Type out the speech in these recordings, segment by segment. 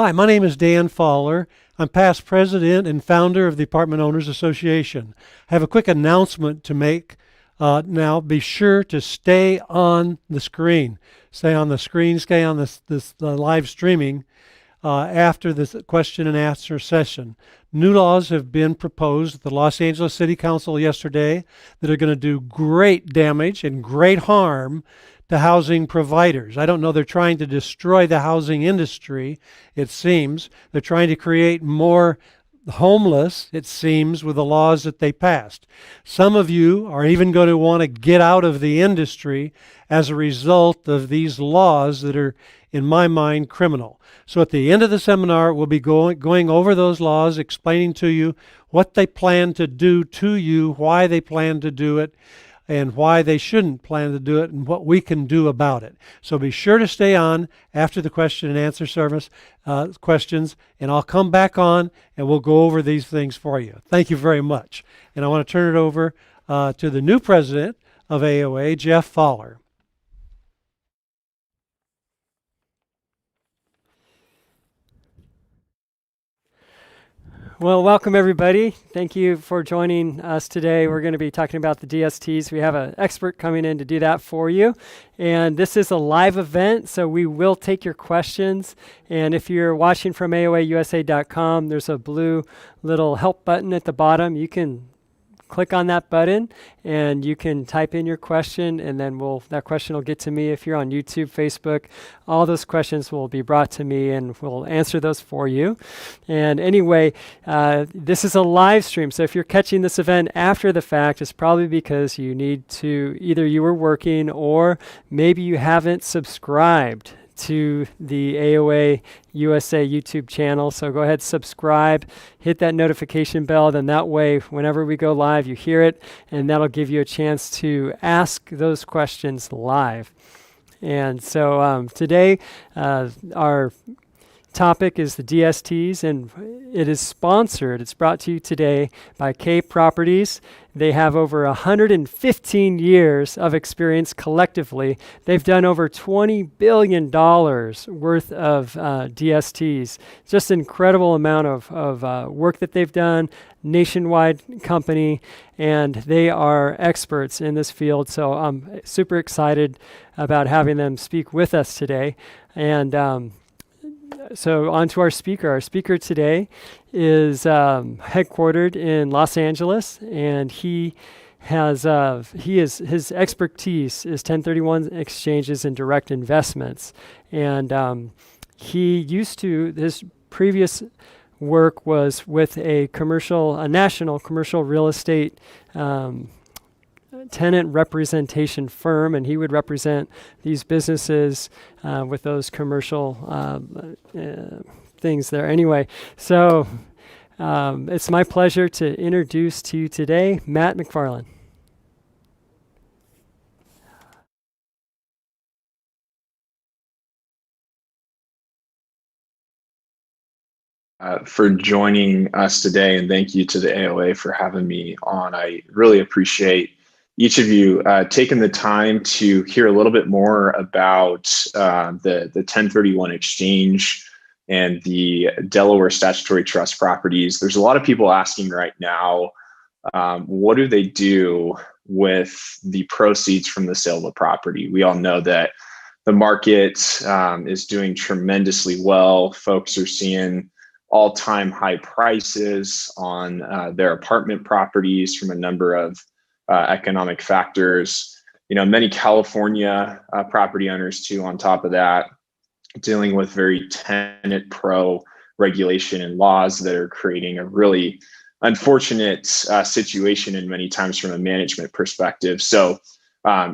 Hi, my name is Dan Fowler. I'm past president and founder of the Apartment Owners Association. I have a quick announcement to make now. Be sure to stay on the screen. Stay on the screen, stay on this live streaming after this question and answer session. New laws have been proposed at the Los Angeles City Council yesterday that are going to do great damage and great harm to housing providers. I don't know, they're trying to destroy the housing industry, it seems. They're trying to create more homeless, it seems, with the laws that they passed. Some of you are even going to want to get out of the industry as a result of these laws that are, in my mind, criminal. So at the end of the seminar, we'll be going over those laws, explaining to you what they plan to do to you, why they plan to do it, and why they shouldn't plan to do it, and what we can do about it. So be sure to stay on after the question and answer service questions, and I'll come back on and we'll go over these things for you. Thank you very much. And I want to turn it over to the new president of AOA, Jeff Fowler. Well, welcome everybody. Thank you for joining us today. We're going to be talking about the DSTs. We have an expert coming in to do that for you. And this is a live event, so we will take your questions. And if you're watching from AOAUSA.com, there's a blue little help button at the bottom. You can click on that button and you can type in your question, and then that question will get to me. If you're on YouTube, Facebook, all those questions will be brought to me and we'll answer those for you. And anyway, this is a live stream, so if you're catching this event after the fact, it's probably because you need to, either you were working or maybe you haven't subscribed to the AOA USA YouTube channel. So go ahead, subscribe, hit that notification bell. Then that way, whenever we go live, you hear it, and that'll give you a chance to ask those questions live. And so today, our topic is the DSTs, and it is sponsored. It's brought to you today by K Properties. They have over 115 years of experience collectively. They've done over $20 billion worth of DSTs. Just an incredible amount of work that they've done, nationwide company, and they are experts in this field. So I'm super excited about having them speak with us today. And so on to our speaker. Our speaker today is headquartered in Los Angeles, and his expertise is 1031 exchanges and direct investments. And his previous work was with a national commercial real estate tenant representation firm, and he would represent these businesses with those commercial things there. Anyway, so it's my pleasure to introduce to you today Matt McFarland. For joining us today, and thank you to the AOA for having me on. I really appreciate each of you taking the time to hear a little bit more about the 1031 exchange and the Delaware statutory trust properties. There's a lot of people asking right now, what do they do with the proceeds from the sale of a property? We all know that the market is doing tremendously well. Folks are seeing all-time high prices on their apartment properties from a number of economic factors. Many California property owners too, on top of that, dealing with very tenant pro regulation and laws that are creating a really unfortunate situation, and many times from a management perspective. So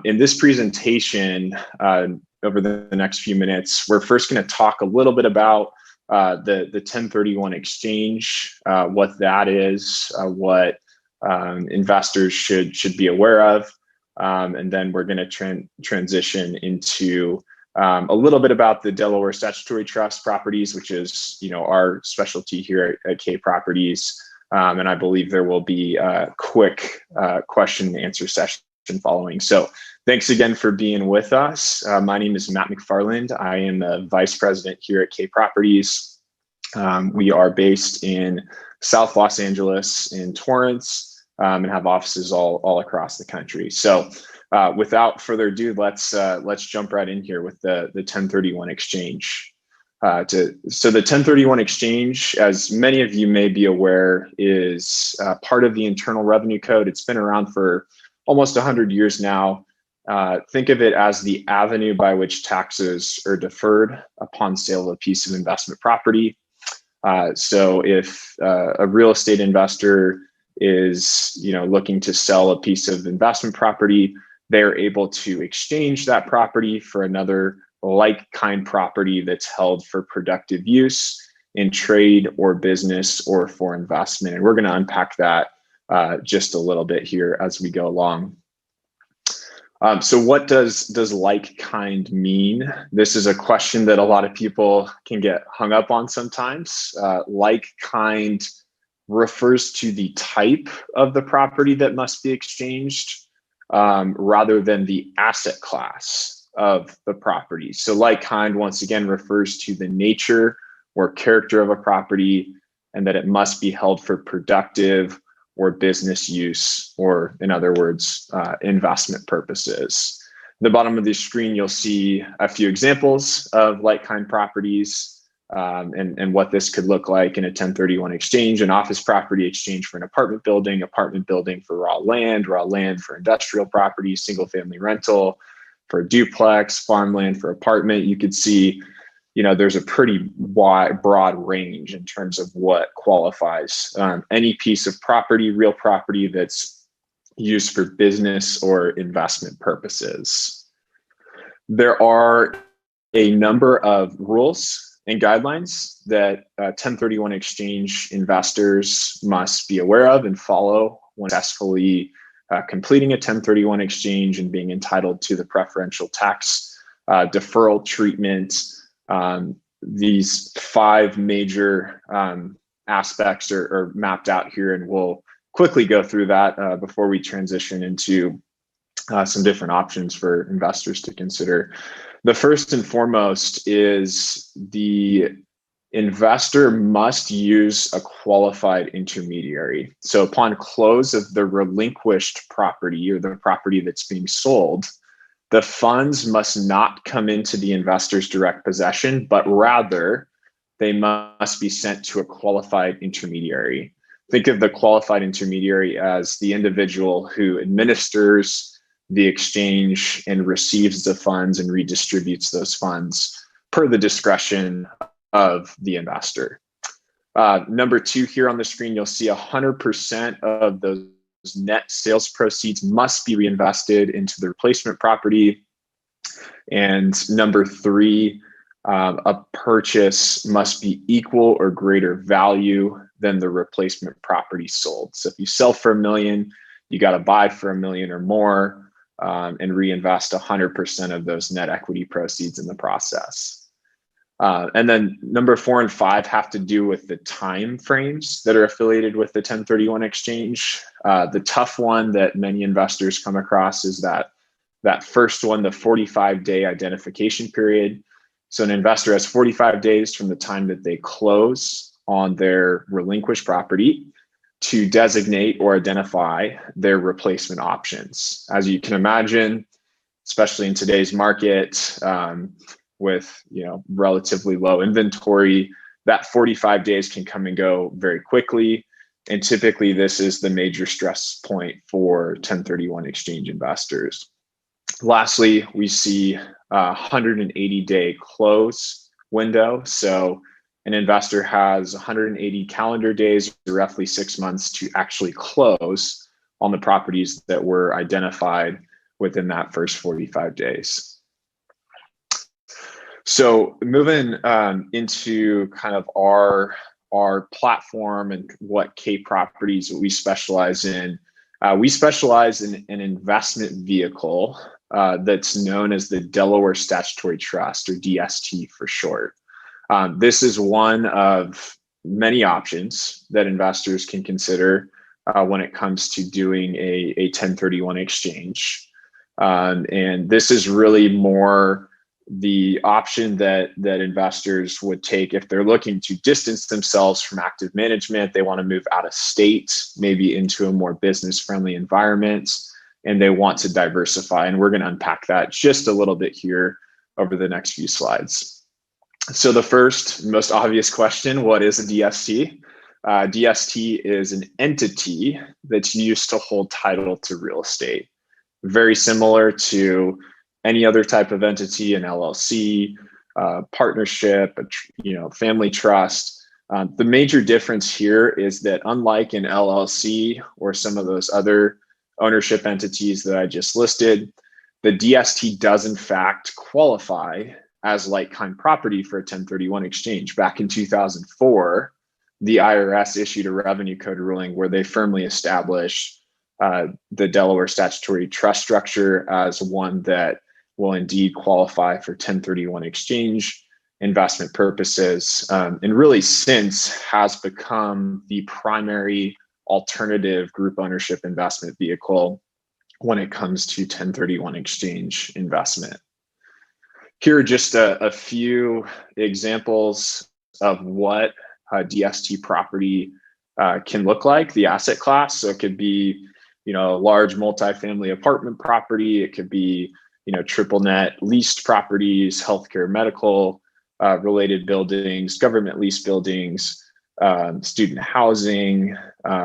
in this presentation, over the next few minutes, we're first going to talk a little bit about the 1031 exchange, what that is, what investors should be aware of, and then we're going to transition into a little bit about the Delaware statutory trust properties, which is our specialty here at K Properties, and I believe there will be a quick question and answer session following. So thanks again for being with us. My name is Matt McFarland. I am a vice president here at K Properties. We are based in South Los Angeles, in Torrance, and have offices all across the country. So without further ado, let's jump right in here with the 1031 exchange. So the 1031 exchange, as many of you may be aware, is part of the Internal Revenue Code. It's been around for almost 100 years now. Think of it as the avenue by which taxes are deferred upon sale of a piece of investment property. So if a real estate investor is looking to sell a piece of investment property, they're able to exchange that property for another like-kind property that's held for productive use in trade or business or for investment. And we're going to unpack that just a little bit here as we go along. So what does like-kind mean? This is a question that a lot of people can get hung up on sometimes. Like-kind refers to the type of the property that must be exchanged rather than the asset class of the property. So like-kind, once again, refers to the nature or character of a property and that it must be held for productive or business use, or in other words, investment purposes. At the bottom of the screen, you'll see a few examples of like-kind properties and what this could look like in a 1031 exchange: an office property exchange for an apartment building for raw land for industrial property, single family rental for a duplex, farmland for apartment. You could see, there's a pretty broad range in terms of what qualifies. Any piece of property, real property that's used for business or investment purposes. There are a number of rules and guidelines that 1031 exchange investors must be aware of and follow when successfully completing a 1031 exchange and being entitled to the preferential tax deferral treatment. These 5 major aspects are mapped out here, and we'll quickly go through that before we transition into some different options for investors to consider. The first and foremost is the investor must use a qualified intermediary. So upon close of the relinquished property or the property that's being sold, the funds must not come into the investor's direct possession, but rather they must be sent to a qualified intermediary. Think of the qualified intermediary as the individual who administers the exchange and receives the funds and redistributes those funds per the discretion of the investor. Number 2 here on the screen, you'll see 100% of those net sales proceeds must be reinvested into the replacement property. And number 3, a purchase must be equal or greater value than the replacement property sold. So if you sell for $1 million, you got to buy for $1 million or more and reinvest 100% of those net equity proceeds in the process. And then number 4 and 5 have to do with the time frames that are affiliated with the 1031 exchange. The tough one that many investors come across is that first one, the 45-day identification period. So an investor has 45 days from the time that they close on their relinquished property to designate or identify their replacement options. As you can imagine, especially in today's market, with relatively low inventory, that 45 days can come and go very quickly. And typically this is the major stress point for 1031 exchange investors. Lastly, we see a 180-day close window. So an investor has 180 calendar days, roughly 6 months, to actually close on the properties that were identified within that first 45 days. So moving into kind of our platform and what K properties we specialize in. We specialize in an investment vehicle that's known as the Delaware Statutory Trust, or DST for short. This is one of many options that investors can consider when it comes to doing a 1031 exchange. And this is really more the option that investors would take if they're looking to distance themselves from active management, they want to move out of state, maybe into a more business-friendly environment, and they want to diversify. And we're going to unpack that just a little bit here over the next few slides. So the first, most obvious question, what is a DST? DST is an entity that's used to hold title to real estate. Very similar to any other type of entity, an LLC, partnership, family trust. The major difference here is that unlike an LLC or some of those other ownership entities that I just listed, the DST does in fact qualify as like-kind property for a 1031 exchange. Back in 2004, the IRS issued a revenue code ruling where they firmly established the Delaware statutory trust structure as one that will indeed qualify for 1031 exchange investment purposes, and really since has become the primary alternative group ownership investment vehicle when it comes to 1031 exchange investment. Here are just a few examples of what a DST property can look like, the asset class. So it could be, a large multifamily apartment property. It could be, triple net leased properties, healthcare, medical related buildings, government lease buildings, student housing,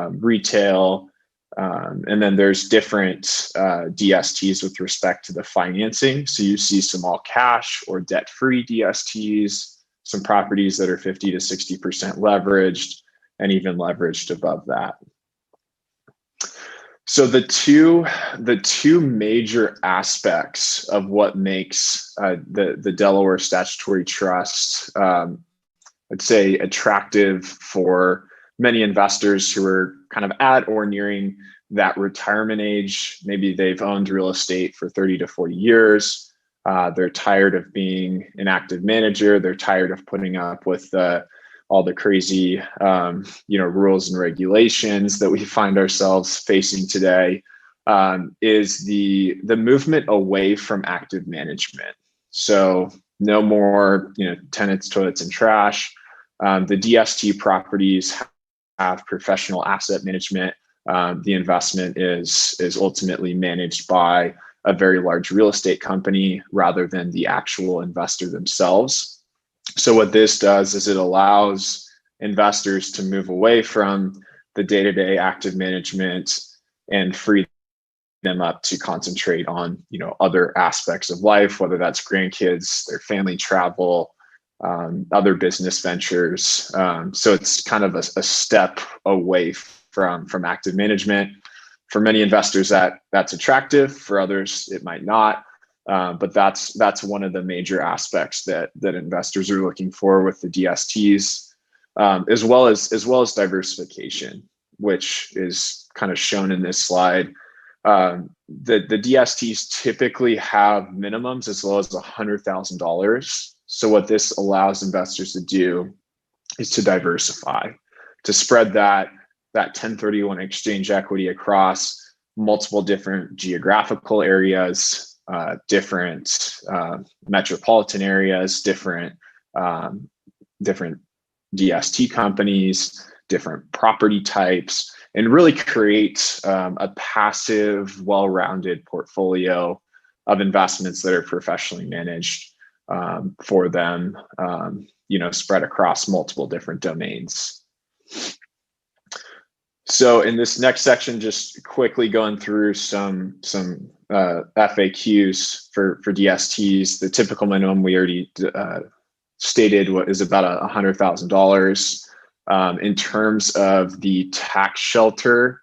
retail. And then there's different DSTs with respect to the financing. So you see some all cash or debt-free DSTs, some properties that are 50 to 60% leveraged, and even leveraged above that. So the two major aspects of what makes the Delaware statutory trust, I'd say, attractive for many investors who are kind of at or nearing that retirement age. Maybe they've owned real estate for 30 to 40 years. They're tired of being an active manager. They're tired of putting up with all the crazy, rules and regulations that we find ourselves facing today. Is the movement away from active management. So no more, tenants, toilets, and trash. The DST properties have professional asset management. The investment is ultimately managed by a very large real estate company rather than the actual investor themselves. So what this does is it allows investors to move away from the day-to-day active management and free them up to concentrate on, other aspects of life, whether that's grandkids, their family travel, other business ventures. So it's kind of a step away from active management. For many investors, that's attractive. For others, it might not. But that's one of the major aspects that investors are looking for with the DSTs, as well as diversification, which is kind of shown in this slide. The DSTs typically have minimums as low as $100,000. So what this allows investors to do is to diversify, to spread that 1031 exchange equity across multiple different geographical areas, different metropolitan areas, different DST companies, different property types, and really create a passive, well-rounded portfolio of investments that are professionally managed for them, spread across multiple different domains. So in this next section, just quickly going through some FAQs for DSTs. The typical minimum we already stated is about $100,000. In terms of the tax shelter,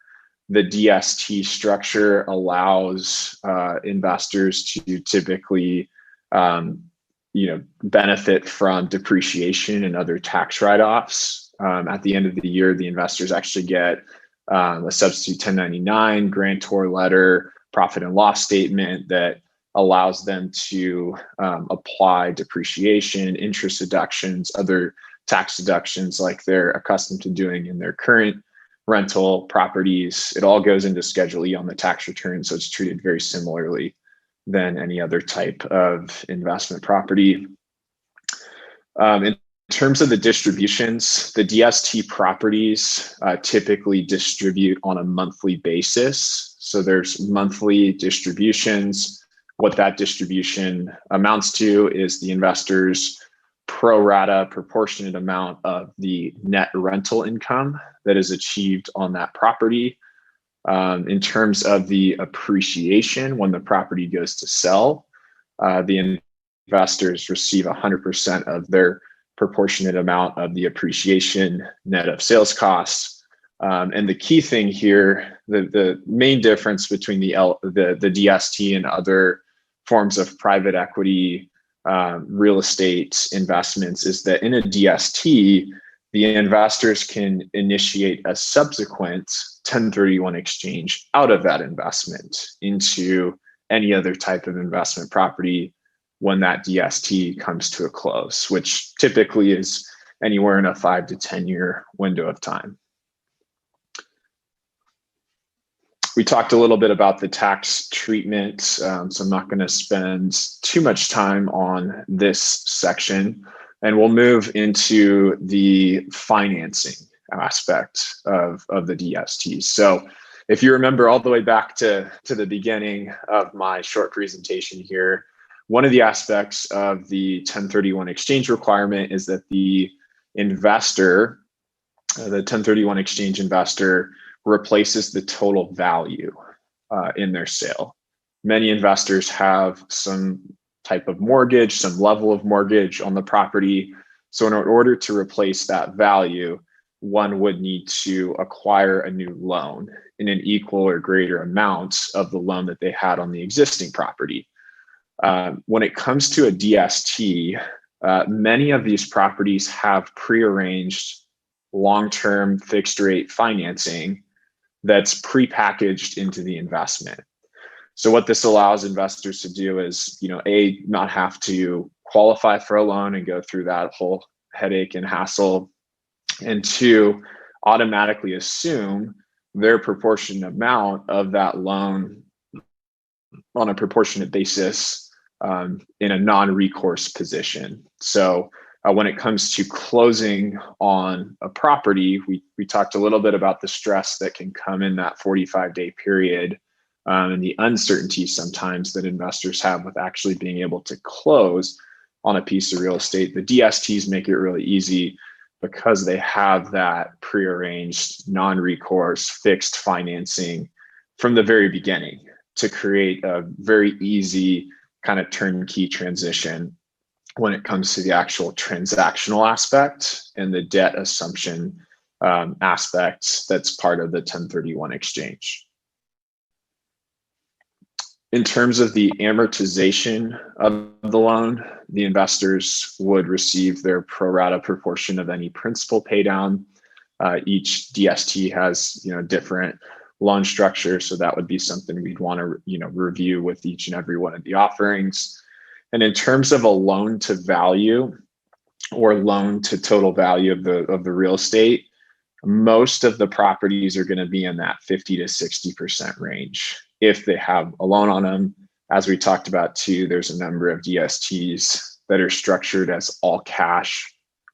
the DST structure allows investors to typically benefit from depreciation and other tax write-offs. At the end of the year, the investors actually get a substitute 1099, grantor letter, profit and loss statement that allows them to apply depreciation, interest deductions, other tax deductions like they're accustomed to doing in their current rental properties. It all goes into Schedule E on the tax return, so it's treated very similarly than any other type of investment property. In terms of the distributions, the DST properties typically distribute on a monthly basis. So there's monthly distributions. What that distribution amounts to is the investor's pro rata proportionate amount of the net rental income that is achieved on that property. In terms of the appreciation, when the property goes to sell, the investors receive 100% of their proportionate amount of the appreciation net of sales costs. And the key thing here, the main difference between the DST and other forms of private equity real estate investments is that in a DST, the investors can initiate a subsequent 1031 exchange out of that investment into any other type of investment property when that DST comes to a close, which typically is anywhere in a 5 to 10 year window of time. We talked a little bit about the tax treatment, so I'm not going to spend too much time on this section, and we'll move into the financing aspect of the DST. So if you remember all the way back to the beginning of my short presentation here, one of the aspects of the 1031 exchange requirement is that the investor, the 1031 exchange investor, replaces the total value in their sale. Many investors have some type of mortgage, some level of mortgage on the property. So in order to replace that value, one would need to acquire a new loan in an equal or greater amount of the loan that they had on the existing property. When it comes to a DST, many of these properties have prearranged long-term fixed rate financing that's prepackaged into the investment. So what this allows investors to do is, A, not have to qualify for a loan and go through that whole headache and hassle, and two, automatically assume their proportionate amount of that loan on a proportionate basis in a non-recourse position. So when it comes to closing on a property, we talked a little bit about the stress that can come in that 45-day period and the uncertainty sometimes that investors have with actually being able to close on a piece of real estate. The DSTs make it really easy because they have that prearranged non-recourse fixed financing from the very beginning to create a very easy kind of turnkey transition when it comes to the actual transactional aspect and the debt assumption aspect that's part of the 1031 exchange. In terms of the amortization of the loan, the investors would receive their pro rata proportion of any principal pay down. Each DST has different loan structure, so that would be something we'd want to review with each and every one of the offerings. And in terms of a loan to value or loan to total value of the real estate, most of the properties are going to be in that 50 to 60% range if they have a loan on them. As we talked about too, there's a number of DSTs that are structured as all cash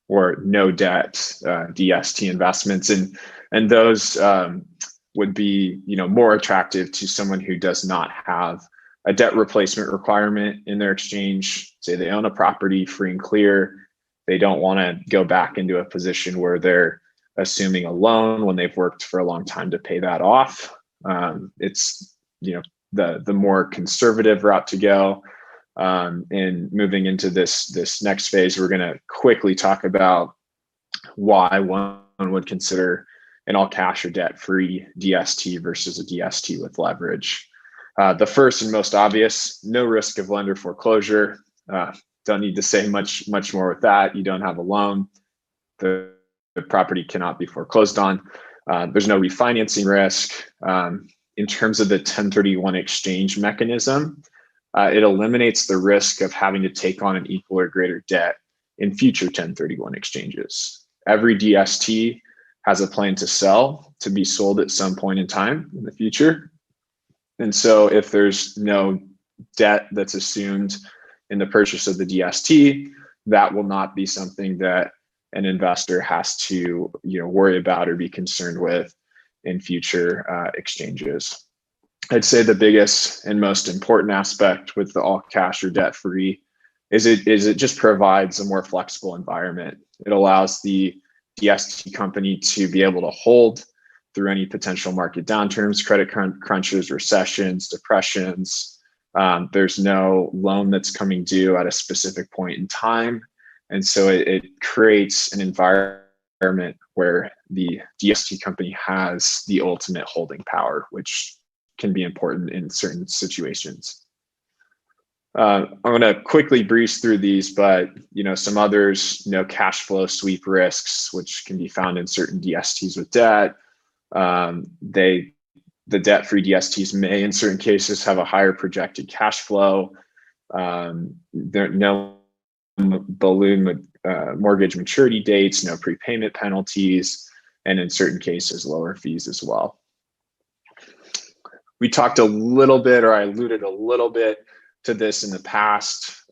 or no debt DST investments, and those would be more attractive to someone who does not have a debt replacement requirement in their exchange. Say they own a property free and clear, they don't want to go back into a position where they're assuming a loan when they've worked for a long time to pay that off. It's the more conservative route to go. And moving into this next phase, we're going to quickly talk about why one would consider an all cash or debt free DST versus a DST with leverage. The first and most obvious, no risk of lender foreclosure. Don't need to say much more with that. You don't have a loan. The property cannot be foreclosed on. There's no refinancing risk. In terms of the 1031 exchange mechanism, it eliminates the risk of having to take on an equal or greater debt in future 1031 exchanges. Every DST has a plan to sell, to be sold at some point in time in the future. And so if there's no debt that's assumed in the purchase of the DST, that will not be something that an investor has to worry about or be concerned with in future exchanges. I'd say the biggest and most important aspect with the all cash or debt free is it just provides a more flexible environment. It allows the DST company to be able to hold through any potential market downturns, credit crunches, recessions, depressions. There's no loan that's coming due at a specific point in time. And so it creates an environment where the DST company has the ultimate holding power, which can be important in certain situations. I'm going to quickly breeze through these, but some others, cash flow sweep risks, which can be found in certain DSTs with debt. The debt-free DSTs may, in certain cases, have a higher projected cash flow. There no balloon mortgage maturity dates, no prepayment penalties, and in certain cases, lower fees as well. We talked a little bit, or I alluded a little bit to this in the past.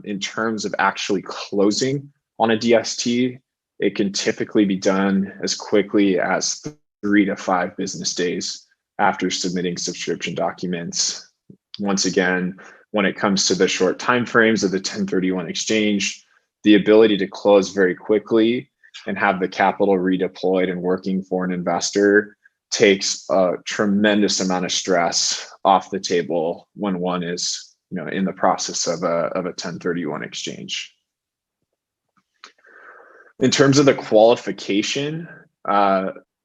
In terms of actually closing on a DST, it can typically be done as quickly as 3 to 5 business days after submitting subscription documents. Once again, when it comes to the short timeframes of the 1031 exchange, the ability to close very quickly and have the capital redeployed and working for an investor takes a tremendous amount of stress off the table when one is in the process of a 1031 exchange. In terms of the qualification,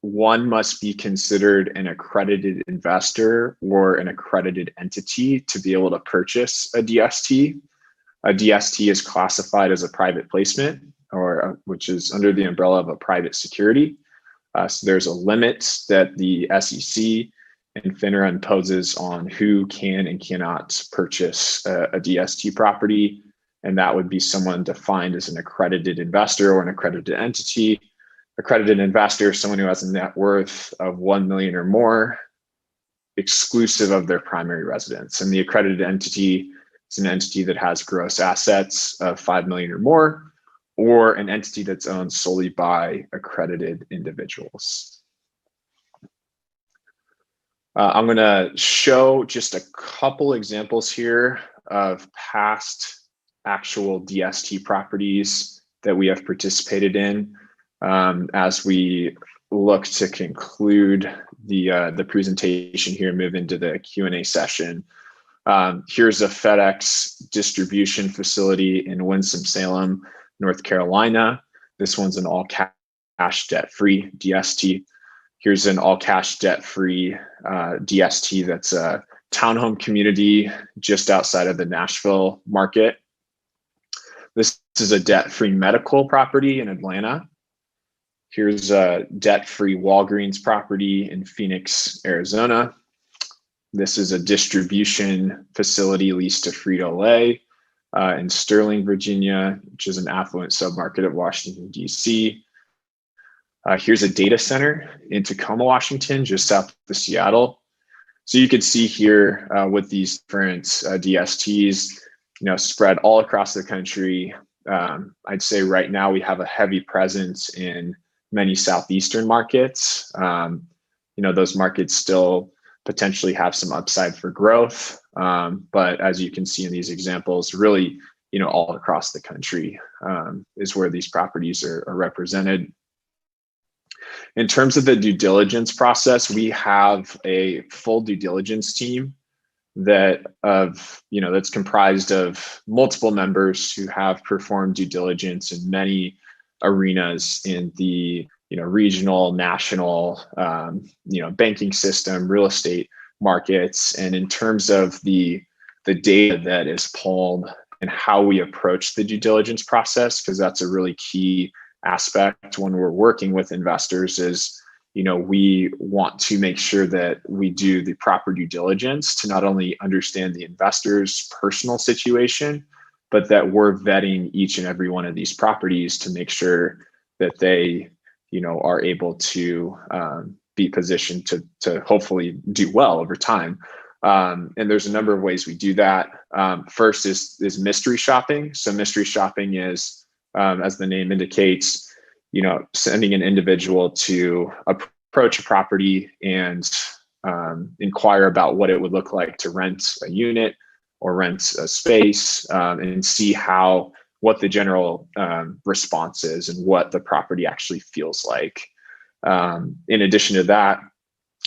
one must be considered an accredited investor or an accredited entity to be able to purchase a DST. A DST is classified as a private placement, which is under the umbrella of a private security. So there's a limit that the SEC and FINRA imposes on who can and cannot purchase a DST property. And that would be someone defined as an accredited investor or an accredited entity. Accredited investor is someone who has a net worth of 1 million or more, exclusive of their primary residence. And the accredited entity is an entity that has gross assets of 5 million or more, or an entity that's owned solely by accredited individuals. I'm going to show just a couple examples here of past actual DST properties that we have participated in as we look to conclude the presentation here and move into the Q&A session. Here's a FedEx distribution facility in Winston-Salem, North Carolina. This one's an all-cash debt-free DST. Here's an all-cash debt-free DST that's a townhome community just outside of the Nashville market. This is a debt-free medical property in Atlanta. Here's a debt-free Walgreens property in Phoenix, Arizona. This is a distribution facility leased to Frito-Lay in Sterling, Virginia, which is an affluent submarket of Washington, D.C. Here's a data center in Tacoma, Washington, just south of Seattle. So you could see here with these different DSTs, spread all across the country. I'd say right now we have a heavy presence in many southeastern markets. Those markets still potentially have some upside for growth. But as you can see in these examples, really, all across the country is where these properties are represented. In terms of the due diligence process, we have a full due diligence team that's comprised of multiple members who have performed due diligence in many arenas in the regional, national, banking system, real estate markets. And in terms of the data that is pulled and how we approach the due diligence process, because that's a really key aspect when we're working with investors, is we want to make sure that we do the proper due diligence to not only understand the investor's personal situation, but that we're vetting each and every one of these properties to make sure that they are able to be positioned to hopefully do well over time. And there's a number of ways we do that. First is mystery shopping. So mystery shopping is, as the name indicates, sending an individual to approach a property and inquire about what it would look like to rent a unit or rent a space, and see what the general response is and what the property actually feels like. In addition to that,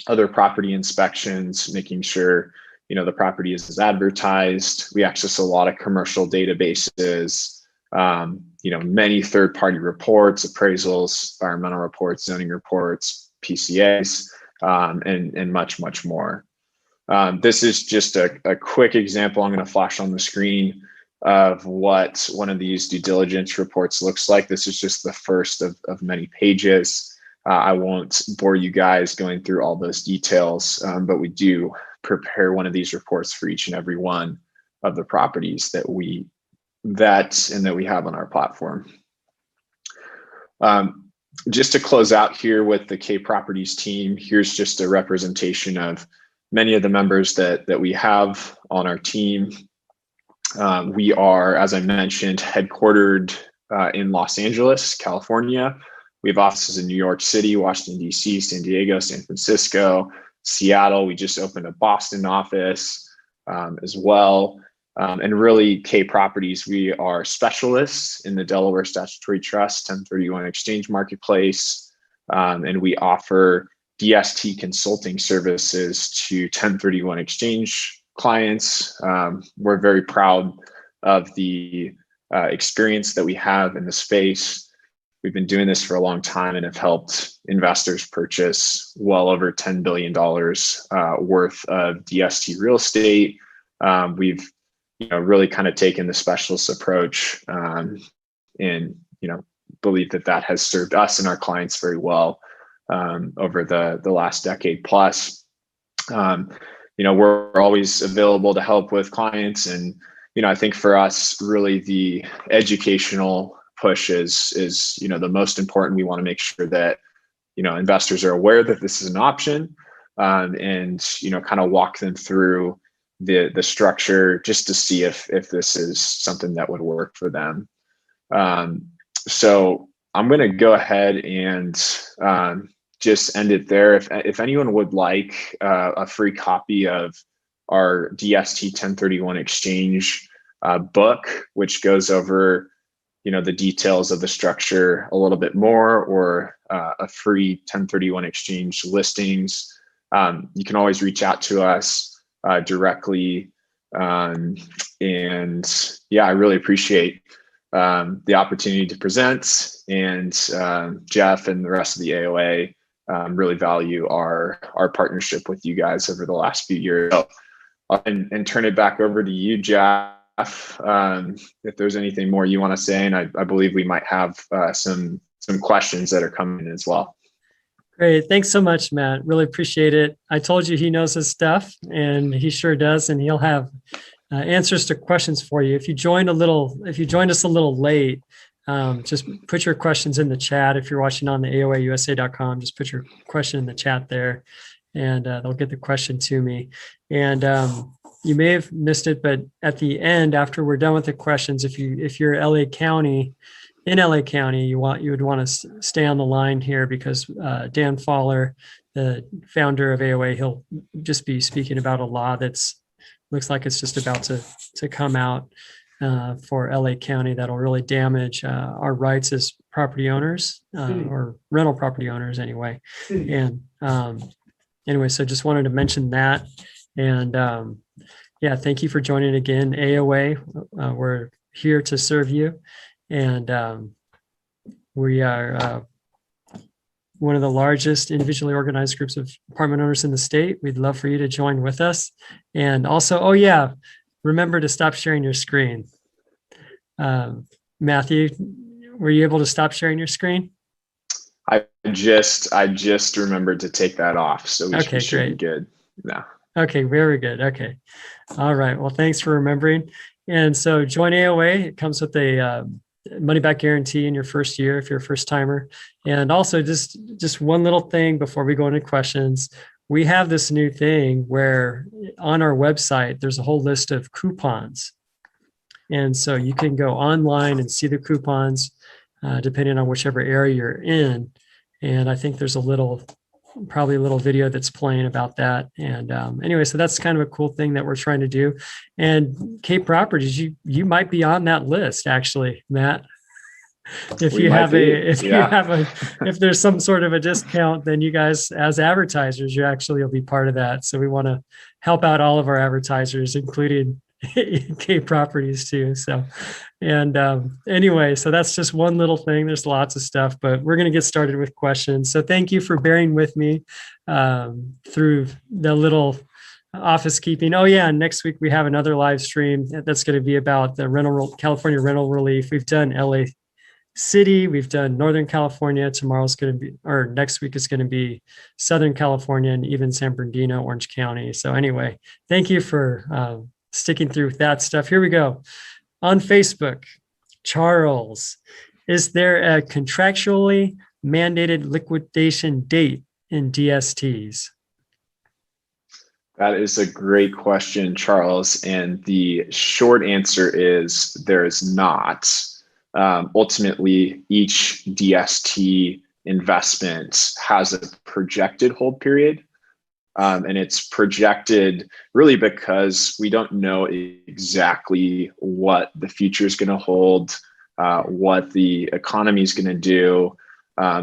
other property inspections, making sure the property is as advertised. We access a lot of commercial databases, many third-party reports, appraisals, environmental reports, zoning reports, PCAs, and much, much more. This is just a quick example I'm going to flash on the screen of what one of these due diligence reports looks like. This is just the first of many pages. I won't bore you guys going through all those details, but we do prepare one of these reports for each and every one of the properties that we vet and that we have on our platform. Just to close out here with the K Properties team, here's just a representation of many of the members that we have on our team. We are, as I mentioned, headquartered in Los Angeles, California. We have offices in New York City, Washington, D.C., San Diego, San Francisco, Seattle. We just opened a Boston office as well. And really, K Properties, we are specialists in the Delaware Statutory Trust 1031 exchange marketplace. And we offer DST consulting services to 1031 exchange clients. We're very proud of the experience that we have in the space. We've been doing this for a long time and have helped investors purchase well over $10 billion worth of DST real estate. We've really kind of taken the specialist approach and believe that has served us and our clients very well over the last decade plus. We're always available to help with clients, and I think for us, really the educational push is the most important. We want to make sure that investors are aware that this is an option, and kind of walk them through the structure just to see if this is something that would work for them. So I'm going to go ahead and just end it there. If anyone would like a free copy of our DST 1031 exchange book, which goes over the details of the structure a little bit more, or a free 1031 exchange listings, you can always reach out to us directly. And yeah, I really appreciate the opportunity to present, and Jeff and the rest of the AOA really value our partnership with you guys over the last few years. So, and turn it back over to you, Jeff. If there's anything more you want to say, and I believe we might have some questions that are coming in as well. Great. Thanks so much, Matt. Really appreciate it. I told you he knows his stuff, and he sure does, and he'll have answers to questions for you. If you joined us a little late, just put your questions in the chat. If you're watching on the AOAUSA.com, just put your question in the chat there, and they'll get the question to me. And you may have missed it, but at the end, after we're done with the questions, if you're LA County, in LA County, you would want to stay on the line here, because Dan Fowler, the founder of AOA, he'll just be speaking about a law that's looks like it's just about to come out for LA County that'll really damage our rights as property owners, or rental property owners anyway. And anyway, so just wanted to mention that. And yeah, thank you for joining again, AOA. We're here to serve you. And we are one of the largest individually organized groups of apartment owners in the state. We'd love for you to join with us. And also, oh yeah, remember to stop sharing your screen. Matthew, were you able to stop sharing your screen? I just remembered to take that off, so we should be good now. Okay, very good. Okay. All right. Well, thanks for remembering. And so join AOA. It comes with a money back guarantee in your first year if you're a first timer. And also just one little thing before we go into questions, we have this new thing where on our website, there's a whole list of coupons. And so you can go online and see the coupons, depending on whichever area you're in. And I think there's probably a little video that's playing about that. And anyway, so that's kind of a cool thing that we're trying to do. And Cape Properties, you might be on that list, actually, Matt. If there's some sort of a discount, then you guys as advertisers, you actually will be part of that. So we want to help out all of our advertisers, including Cape Properties too. So, and anyway, so that's just one little thing. There's lots of stuff, but we're going to get started with questions. So thank you for bearing with me through the little office keeping. Oh yeah, and next week we have another live stream that's going to be about the California rental relief. We've done LA City, we've done Northern California. Next week is going to be Southern California and even San Bernardino, Orange County. So anyway, thank you for sticking through with that stuff. Here we go. On Facebook, Charles, is there a contractually mandated liquidation date in DSTs? That is a great question, Charles. And the short answer is there is not. Ultimately, each DST investment has a projected hold period. And it's projected really because we don't know exactly what the future is going to hold, what the economy is going to do.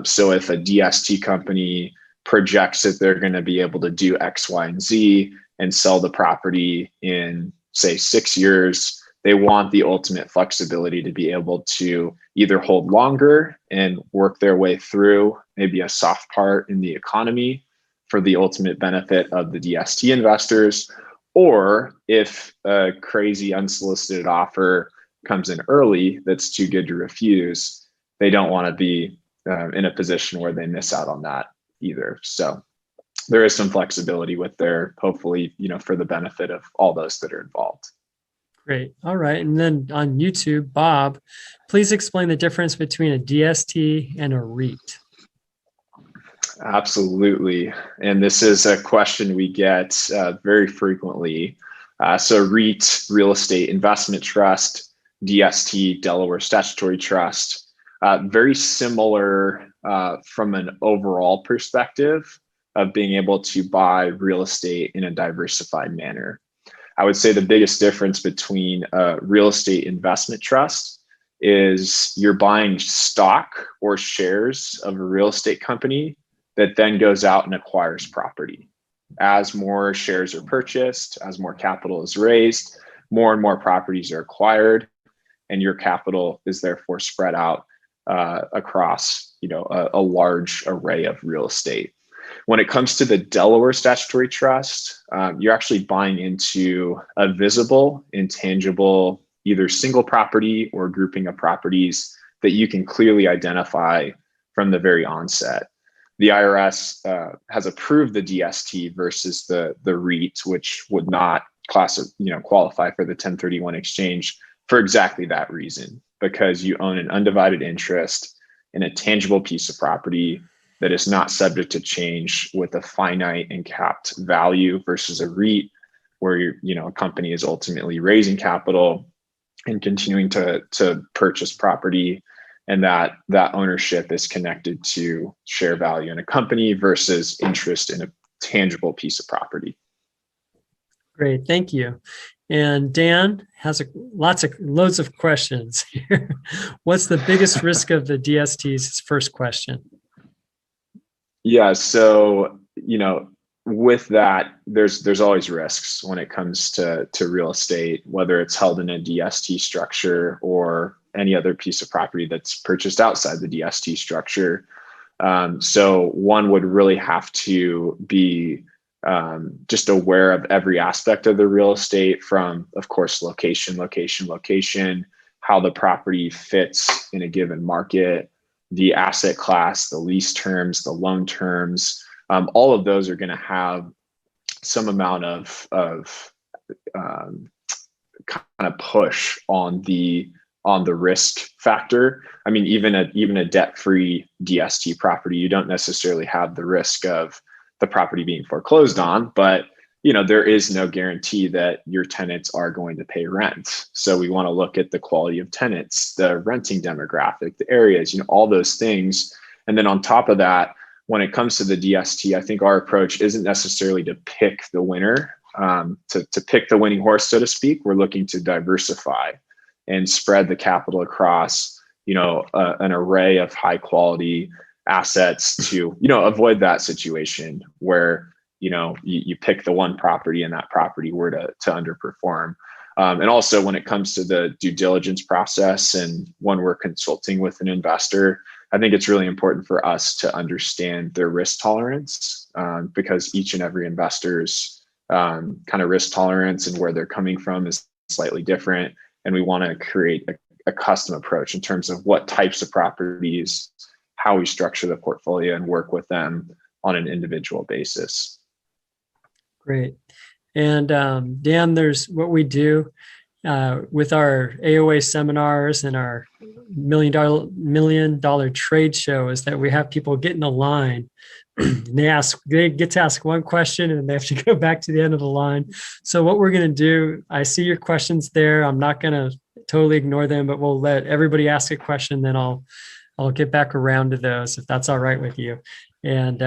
So if a DST company projects that they're going to be able to do X, Y, and Z and sell the property in, say, 6 years, they want the ultimate flexibility to be able to either hold longer and work their way through maybe a soft part in the economy for the ultimate benefit of the DST investors, or if a crazy unsolicited offer comes in early that's too good to refuse, they don't want to be in a position where they miss out on that either. So there is some flexibility with there, hopefully, for the benefit of all those that are involved. Great. All right. And then on YouTube, Bob, please explain the difference between a DST and a REIT. Absolutely. And this is a question we get very frequently. So REIT, Real Estate Investment Trust, DST, Delaware Statutory Trust, very similar from an overall perspective of being able to buy real estate in a diversified manner. I would say the biggest difference between a real estate investment trust is you're buying stock or shares of a real estate company that then goes out and acquires property. As more shares are purchased, as more capital is raised, more and more properties are acquired, and your capital is therefore spread out across a large array of real estate. When it comes to the Delaware Statutory Trust, you're actually buying into a visible, intangible, either single property or grouping of properties that you can clearly identify from the very onset. The IRS has approved the DST versus the REIT, which would not qualify for the 1031 exchange for exactly that reason, because you own an undivided interest in a tangible piece of property that is not subject to change with a finite and capped value versus a REIT, where a company is ultimately raising capital and continuing to purchase property, and that ownership is connected to share value in a company versus interest in a tangible piece of property. Great, thank you. And Dan has loads of questions here. What's the biggest risk of the DSTs? His first question. Yeah, so with that, there's always risks when it comes to real estate, whether it's held in a DST structure or any other piece of property that's purchased outside the DST structure. So one would really have to be just aware of every aspect of the real estate, from, of course, location, how the property fits in a given market, the asset class, the lease terms, the loan terms. All of those are going to have some amount of kind of push on the risk factor. I mean, even a debt-free DST property, you don't necessarily have the risk of the property being foreclosed on, but there is no guarantee that your tenants are going to pay rent. So we want to look at the quality of tenants, the renting demographic, the areas, all those things. And then on top of that, when it comes to the DST, I think our approach isn't necessarily to pick the winner, to pick the winning horse, so to speak. We're looking to diversify and spread the capital across, an array of high quality assets to, avoid that situation where, you pick the one property and that property were to underperform. And also when it comes to the due diligence process and when we're consulting with an investor, I think it's really important for us to understand their risk tolerance, because each and every investor's kind of risk tolerance and where they're coming from is slightly different. And we want to create a custom approach in terms of what types of properties, how we structure the portfolio and work with them on an individual basis. Great. And Dan, there's what we do with our AOA seminars and our million dollar trade show is that we have people get in a line. They get to ask one question and they have to go back to the end of the line. So what we're going to do, I see your questions there. I'm not going to totally ignore them, but we'll let everybody ask a question. Then I'll get back around to those if that's all right with you. And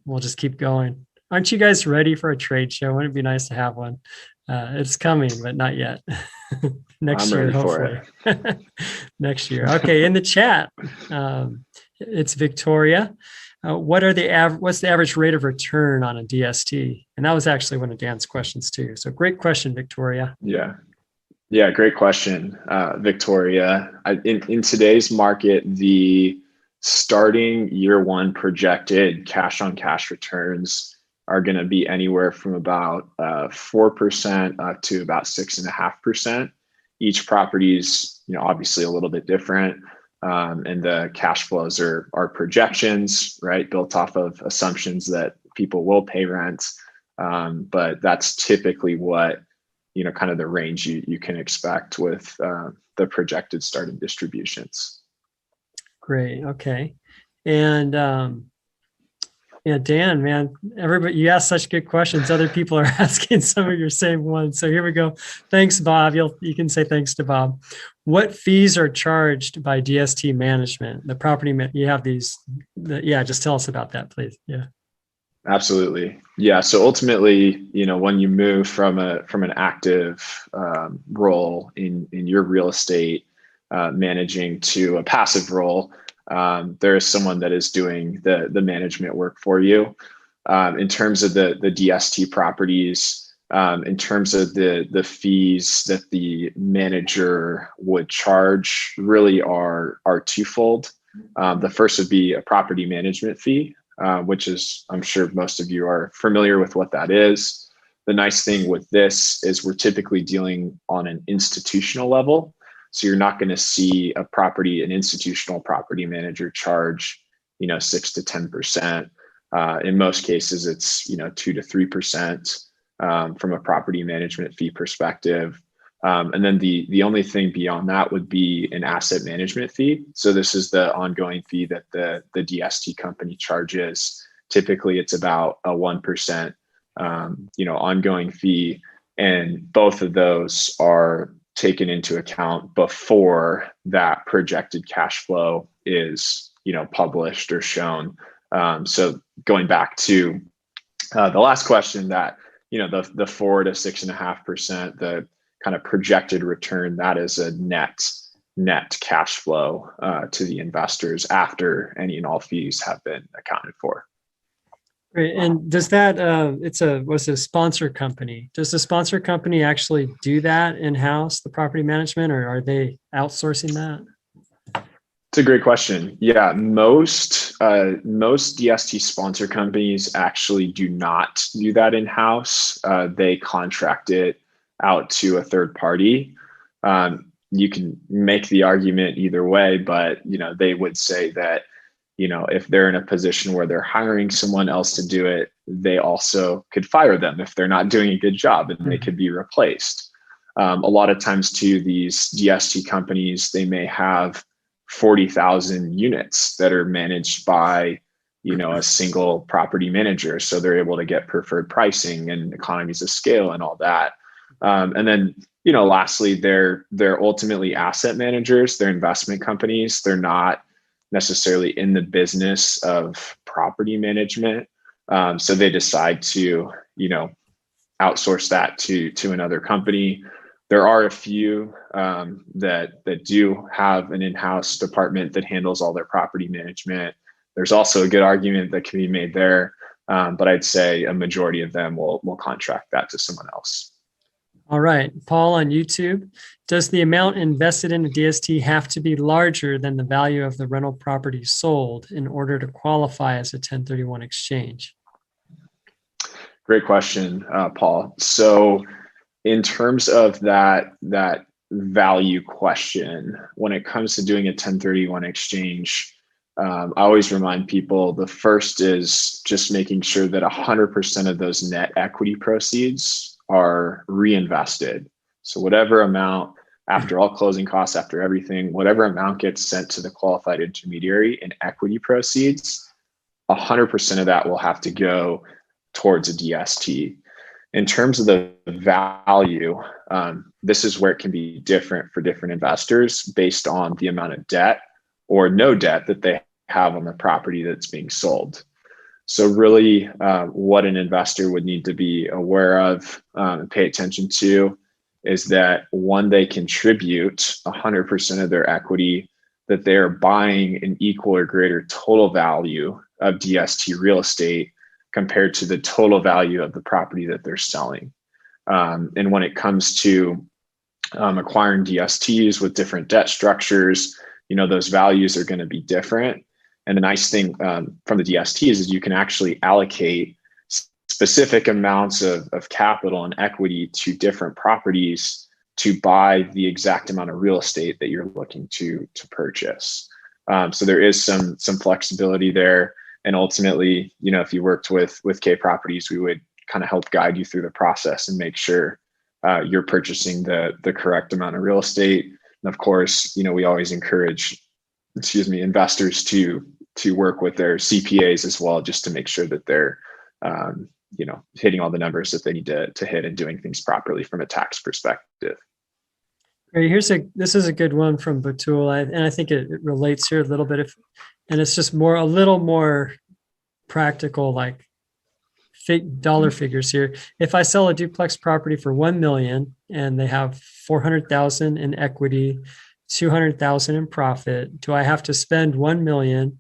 we'll just keep going. Aren't you guys ready for a trade show? Wouldn't it be nice to have one? It's coming, but not yet. Next year, hopefully. Next year. Okay, in the chat, it's Victoria. What's the average rate of return on a DST? And that was actually one of Dan's questions too. So great question, Victoria. Yeah, great question, Victoria. In today's market, the starting year one projected cash on cash returns are going to be anywhere from about 4% to about 6.5%. Each property is, obviously a little bit different, and the cash flows are projections, right, built off of assumptions that people will pay rent. But that's typically what kind of the range you can expect with the projected starting distributions. Great. Okay, and yeah, Dan, man, everybody, you asked such good questions. Other people are asking some of your same ones. So here we go. Thanks, Bob. You can say thanks to Bob. What fees are charged by DST management? The property, you have these. Just tell us about that, please. Yeah. Absolutely. Yeah. So ultimately, when you move from an active role in your real estate managing to a passive role, there is someone that is doing the management work for you. In terms of the DST properties, in terms of the fees that the manager would charge, really are twofold. The first would be a property management fee, which is, I'm sure most of you are familiar with what that is. The nice thing with this is we're typically dealing on an institutional level. So you're not going to see an institutional property manager charge, 6 to 10%. In most cases, it's 2 to 3% from a property management fee perspective. And then the only thing beyond that would be an asset management fee. So this is the ongoing fee that the DST company charges. Typically, it's about a 1%, ongoing fee, and both of those are taken into account before that projected cash flow is, published or shown. So going back to the last question, that, the 4 to 6.5%, the kind of projected return, that is a net cash flow to the investors after any and all fees have been accounted for. Great. And does that, was it a sponsor company? Does the sponsor company actually do that in-house, the property management, or are they outsourcing that? It's a great question. Yeah, most DST sponsor companies actually do not do that in-house. They contract it out to a third party. You can make the argument either way, but they would say that if they're in a position where they're hiring someone else to do it, they also could fire them if they're not doing a good job, and they could be replaced. A lot of times too, these DST companies, they may have 40,000 units that are managed by a single property manager. So they're able to get preferred pricing and economies of scale and all that. And then, lastly, they're ultimately asset managers, they're investment companies. They're not necessarily in the business of property management. So they decide to, outsource that to another company. There are a few that do have an in-house department that handles all their property management. There's also a good argument that can be made there, but I'd say a majority of them will contract that to someone else. All right, Paul on YouTube, does the amount invested in a DST have to be larger than the value of the rental property sold in order to qualify as a 1031 exchange? Great question, Paul. So in terms of that value question, when it comes to doing a 1031 exchange, I always remind people the first is just making sure that 100% of those net equity proceeds are reinvested. So whatever amount, after all closing costs, after everything, whatever amount gets sent to the qualified intermediary in equity proceeds, 100% of that will have to go towards a DST. In terms of the value, this is where it can be different for different investors based on the amount of debt or no debt that they have on the property that's being sold. So really what an investor would need to be aware of and pay attention to is that one, they contribute 100% of their equity, that they're buying an equal or greater total value of DST real estate compared to the total value of the property that they're selling. And when it comes to acquiring DSTs with different debt structures, those values are going to be different. And the nice thing from the DSTs is you can actually allocate specific amounts of capital and equity to different properties to buy the exact amount of real estate that you're looking to purchase. So there is some flexibility there. And ultimately, if you worked with K Properties, we would kind of help guide you through the process and make sure you're purchasing the correct amount of real estate. And of course, we always encourage, investors to work with their CPAs as well, just to make sure that they're, hitting all the numbers that they need to hit and doing things properly from a tax perspective. Great. This is a good one from Batul, and I think it relates here a little bit. And it's just a little more practical, like dollar figures here. If I sell a duplex property for $1 million and they have $400,000 in equity, $200,000 in profit, do I have to spend $1 million,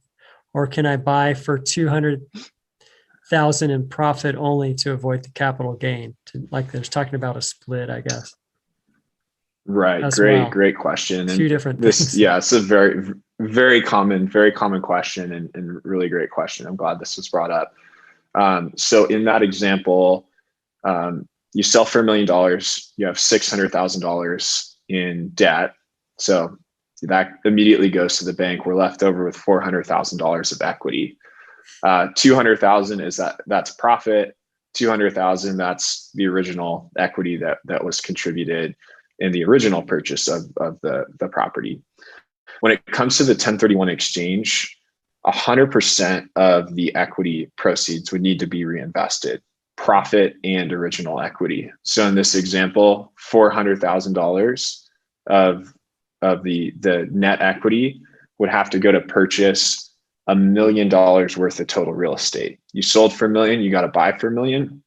or can I buy for $200,000 in profit only to avoid the capital gain? There's talking about a split, I guess. Right. Great question. Two different things. Yeah, it's a very, very common question and really great question. I'm glad this was brought up. So in that example, you sell for $1 million, you have $600,000 in debt. So that immediately goes to the bank. We're left over with $400,000 of equity. 200,000 that's profit. 200,000, that's the original equity that was contributed in the original purchase of the property. When it comes to the 1031 exchange, 100% of the equity proceeds would need to be reinvested, profit and original equity. So in this example, $400,000 of the net equity would have to go to purchase $1 million worth of total real estate. You sold for $1 million, you got to buy for $1 million.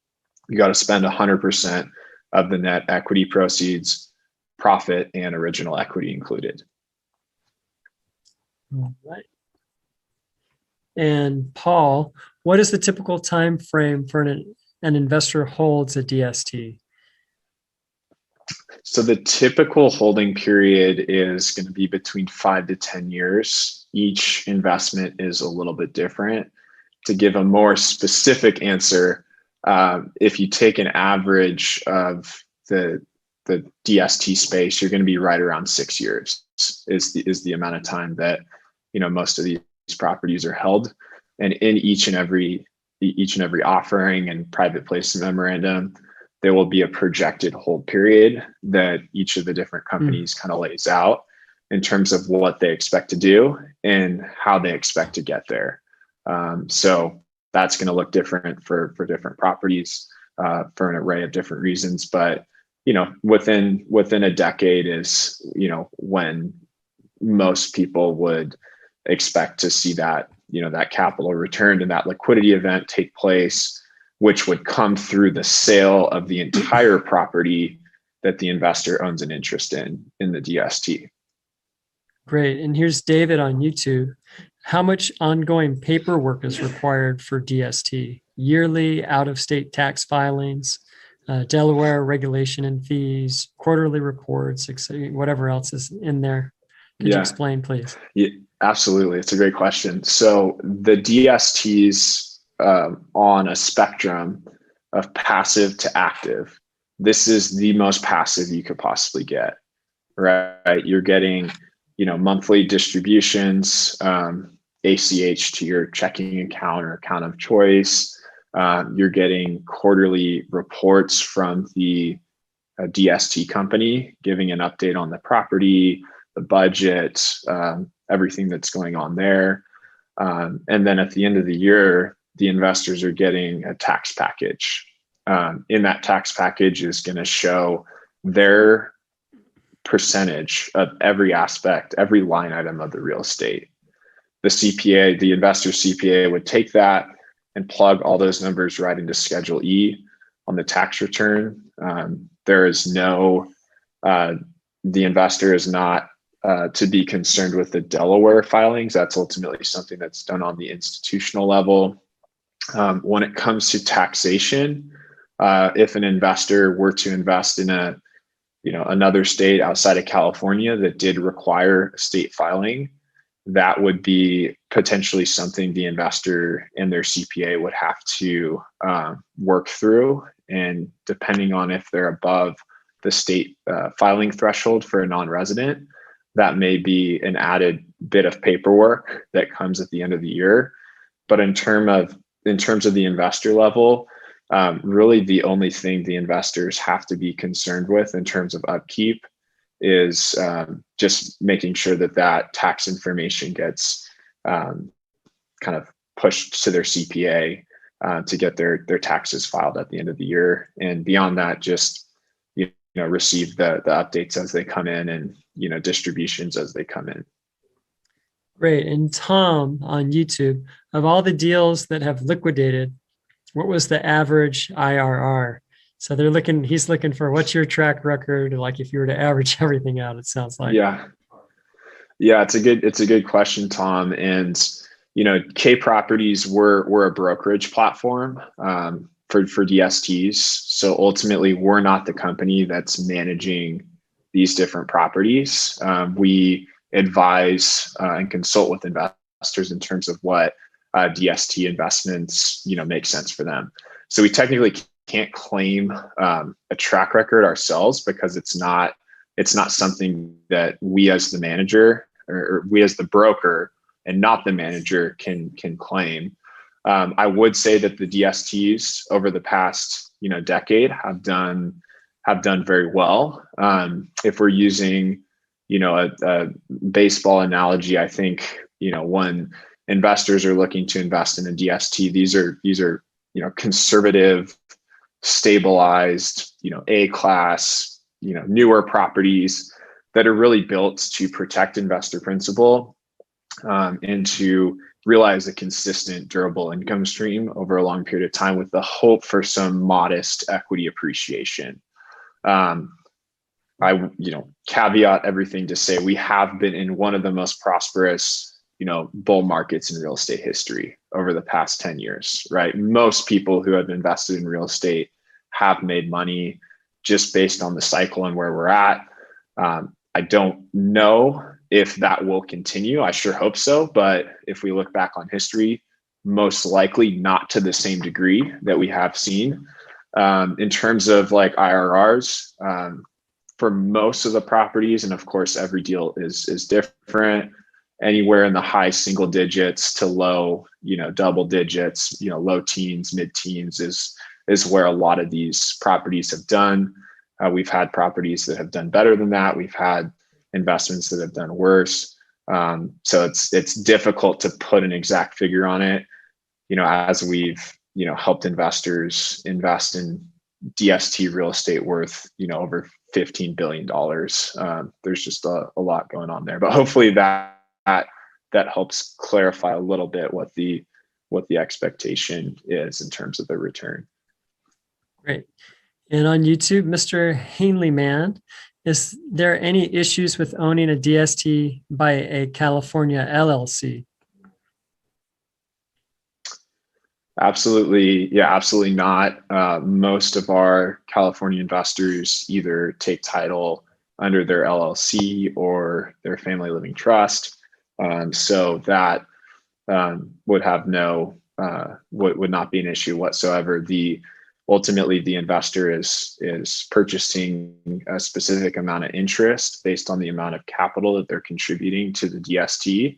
You got to spend 100% of the net equity proceeds, profit and original equity included. All right. And Paul, what is the typical time frame for an investor holds a DST? So the typical holding period is going to be between 5 to 10 years. Each investment is a little bit different. To give a more specific answer, if you take an average of the DST space, you're going to be right around 6 years is the amount of time that most of these properties are held. And in each and every offering and private placement memorandum, there will be a projected hold period that each of the different companies kind of lays out in terms of what they expect to do and how they expect to get there. So that's going to look different for different properties for an array of different reasons. But within a decade is when most people would expect to see that that capital returned and that liquidity event take place, which would come through the sale of the entire property that the investor owns an interest in the DST. Great. And here's David on YouTube. How much ongoing paperwork is required for DST? Yearly out-of-state tax filings, Delaware regulation and fees, quarterly reports, whatever else is in there. Could you explain, please? Yeah, absolutely. It's a great question. So the DSTs on a spectrum of passive to active, this is the most passive you could possibly get, right? You're getting, monthly distributions, ACH to your checking account or account of choice. You're getting quarterly reports from the DST company, giving an update on the property, the budget, everything that's going on there. And then at the end of the year, the investors are getting a tax package. In that tax package is going to show their percentage of every aspect, every line item of the real estate. The CPA, the investor CPA would take that and plug all those numbers right into Schedule E on the tax return. There is no, the investor is not to be concerned with the Delaware filings. That's ultimately something that's done on the institutional level. When it comes to taxation, if an investor were to invest in another state outside of California that did require state filing, that would be potentially something the investor and their CPA would have to work through. And depending on if they're above the state filing threshold for a non-resident, that may be an added bit of paperwork that comes at the end of the year. But in terms of the investor level, really the only thing the investors have to be concerned with in terms of upkeep is just making sure that tax information gets kind of pushed to their CPA to get their taxes filed at the end of the year. And beyond that, just receive the updates as they come in and distributions as they come in. Great. And Tom on YouTube, of all the deals that have liquidated, what was the average IRR? So he's looking for what's your track record, like if you were to average everything out, it sounds like. Yeah, it's a good question, Tom. And K Properties we're a brokerage platform for DSTs. So ultimately, we're not the company that's managing these different properties. We advise and consult with investors in terms of what DST investments make sense for them. So we technically can't claim a track record ourselves because it's not something that we as the manager or we as the broker and not the manager can claim. I would say that the DSTs over the past decade have done very well. If we're using a baseball analogy, I think when investors are looking to invest in a DST, these are conservative, stabilized, A-class, newer properties that are really built to protect investor principal and to realize a consistent, durable income stream over a long period of time with the hope for some modest equity appreciation. I caveat everything to say we have been in one of the most prosperous bull markets in real estate history over the past 10 years, right? Most people who have invested in real estate have made money just based on the cycle and where we're at. I don't know if that will continue. I sure hope so. But if we look back on history, most likely not to the same degree that we have seen. In terms of like IRRs, for most of the properties, and of course, every deal is different, anywhere in the high single digits to low, double digits, low teens, mid-teens is where a lot of these properties have done. We've had properties that have done better than that. We've had investments that have done worse. So it's difficult to put an exact figure on it. as we've, helped investors invest in DST real estate worth, over $15 billion. There's just a lot going on there, but hopefully that helps clarify a little bit what the expectation is in terms of the return. Great. And on YouTube, Mr. Hanley Man, is there any issues with owning a DST by a California LLC? Absolutely. Yeah, absolutely not. Most of our California investors either take title under their LLC or their family living trust. So that would have would not be an issue whatsoever. Ultimately, the investor is purchasing a specific amount of interest based on the amount of capital that they're contributing to the DST.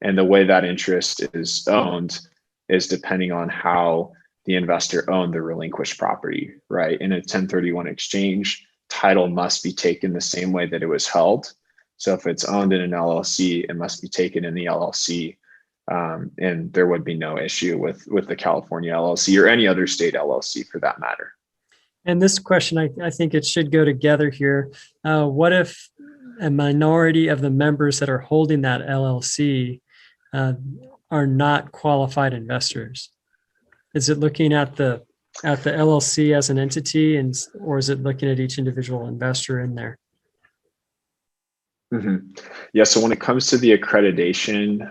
And the way that interest is owned is depending on how the investor owned the relinquished property, right? In a 1031 exchange, title must be taken the same way that it was held. So if it's owned in an LLC, it must be taken in the LLC. And there would be no issue with the California LLC or any other state LLC for that matter. And this question, I think it should go together here. What if a minority of the members that are holding that LLC are not qualified investors? Is it looking at the LLC as an entity, or is it looking at each individual investor in there? Mm-hmm. Yeah, so when it comes to the accreditation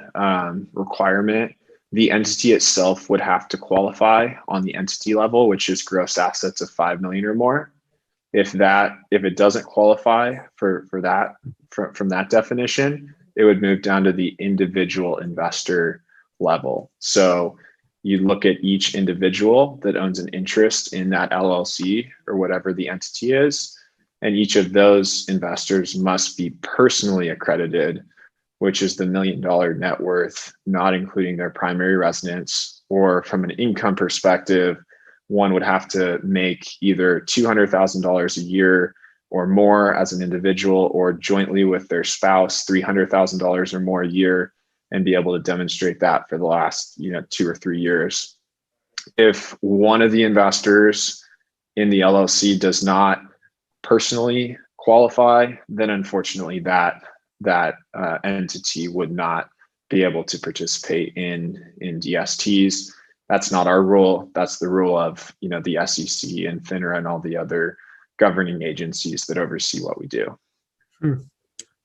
requirement, the entity itself would have to qualify on the entity level, which is gross assets of 5 million or more. If it doesn't qualify for that from that definition, it would move down to the individual investor level. So you look at each individual that owns an interest in that LLC or whatever the entity is, and each of those investors must be personally accredited, which is the $1 million net worth, not including their primary residence. Or from an income perspective, one would have to make either $200,000 a year or more as an individual, or jointly with their spouse, $300,000 or more a year, and be able to demonstrate that for the last 2 or 3 years. If one of the investors in the LLC does not personally qualify, then unfortunately that entity would not be able to participate in DSTs. That's not our rule. That's the rule of the SEC and FINRA and all the other governing agencies that oversee what we do.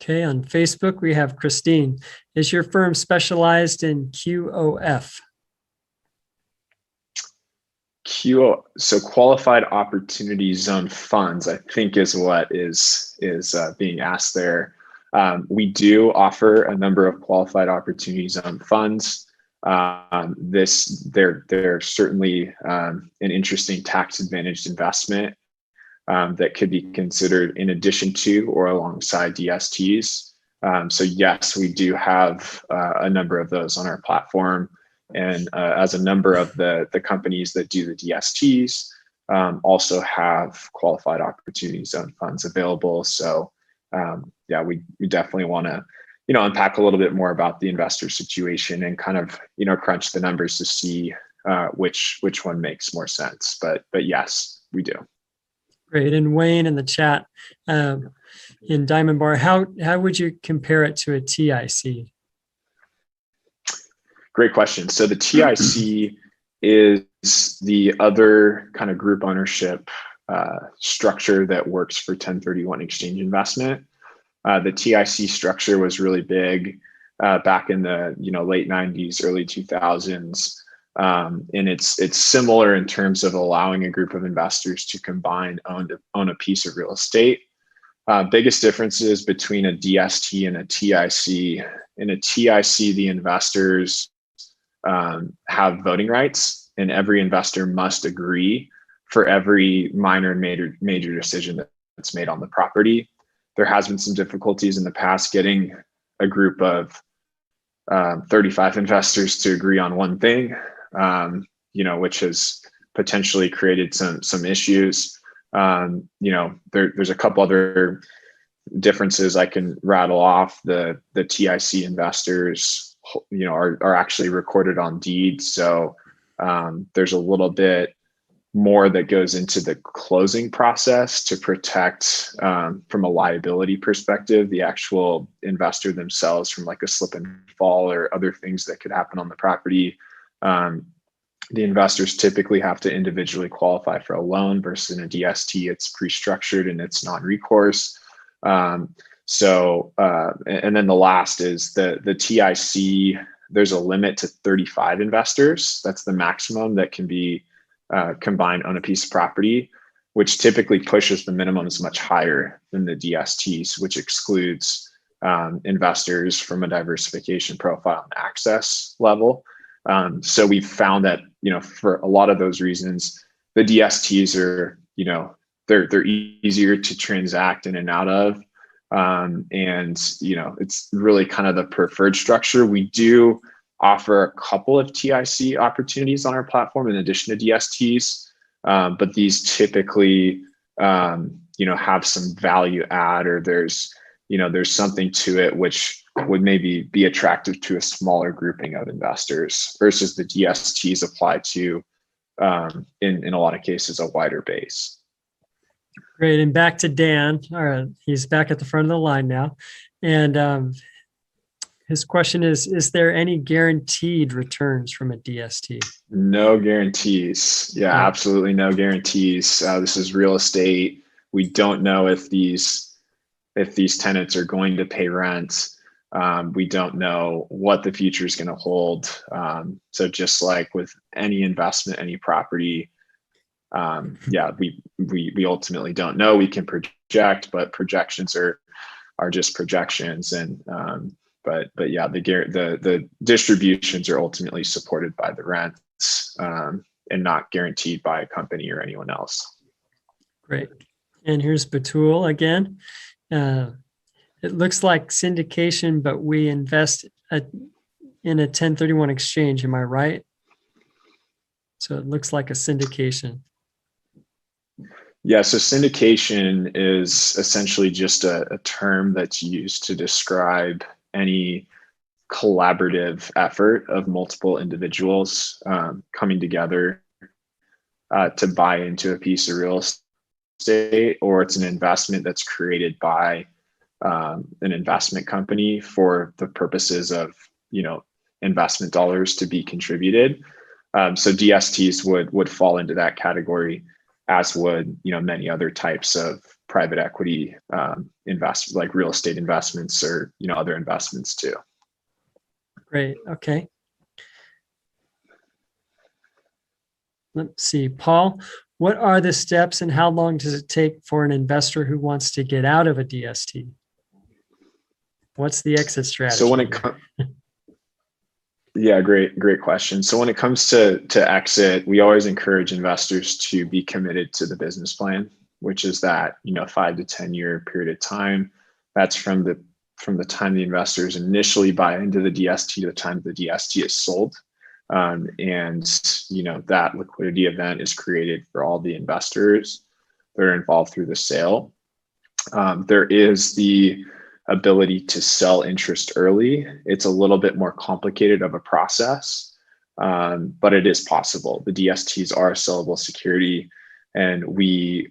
Okay, on Facebook we have Christine. Is your firm specialized in QOF? So qualified opportunity zone funds, I think, is what is being asked there. We do offer a number of qualified opportunity zone funds. They're certainly an interesting tax advantaged investment that could be considered in addition to or alongside DSTs. So yes, we do have a number of those on our platform. And as a number of the companies that do the DSTs also have qualified opportunity zone funds available. So yeah, we definitely want to unpack a little bit more about the investor situation and kind of crunch the numbers to see which one makes more sense. But yes, we do. Great. And Wayne in the chat in Diamond Bar, how would you compare it to a TIC? Great question. So the TIC is the other kind of group ownership structure that works for 1031 exchange investment. The TIC structure was really big back in the late 90s, early 2000s. And it's similar in terms of allowing a group of investors to combine own a piece of real estate. Biggest differences between a DST and a TIC. In a TIC, the investors have voting rights, and every investor must agree for every minor and major decision that's made on the property. There has been some difficulties in the past getting a group of 35 investors to agree on one thing, which has potentially created some issues. There's a couple other differences I can rattle off. The TIC investors are actually recorded on deeds. So there's a little bit more that goes into the closing process to protect, from a liability perspective, the actual investor themselves from like a slip and fall or other things that could happen on the property. The investors typically have to individually qualify for a loan versus in a DST, it's pre-structured and it's non-recourse. And then the last is the TIC. There's a limit to 35 investors. That's the maximum that can be combined on a piece of property, which typically pushes the minimums much higher than the DSTs, which excludes investors from a diversification profile and access level. So we've found that, for a lot of those reasons, the DSTs are, they're easier to transact in and out of. And, it's really kind of the preferred structure. We do offer a couple of TIC opportunities on our platform in addition to DSTs, but these typically, have some value add, or there's something to it which would maybe be attractive to a smaller grouping of investors versus the DSTs apply to, in a lot of cases, a wider base. Great. And back to Dan. All right. He's back at the front of the line now. And his question is there any guaranteed returns from a DST? No guarantees. Yeah, absolutely no guarantees. This is real estate. We don't know if these tenants are going to pay rent. We don't know what the future is going to hold. So just like with any investment, any property, we ultimately don't know. We can project, but projections are just projections. And but yeah, the distributions are ultimately supported by the rents, and not guaranteed by a company or anyone else. Great. And here's Batul again. It looks like syndication, but we invest in a 1031 exchange. Am I right? So it looks like a syndication. Yeah, so syndication is essentially just a term that's used to describe any collaborative effort of multiple individuals coming together to buy into a piece of real estate, or it's an investment that's created by an investment company for the purposes of, investment dollars to be contributed. So DSTs would fall into that category, as would, many other types of private equity investment, like real estate investments or, other investments too. Great. Okay. Let's see, Paul, what are the steps and how long does it take for an investor who wants to get out of a DST? What's the exit strategy? So when it comes, yeah, great question. So when it comes to exit, we always encourage investors to be committed to the business plan, which is that 5 to 10 year period of time. That's from the time the investors initially buy into the DST to the time the DST is sold, and that liquidity event is created for all the investors that are involved through the sale. There is the ability to sell interest early. It's a little bit more complicated of a process, but it is possible. The DSTs are a sellable security, and we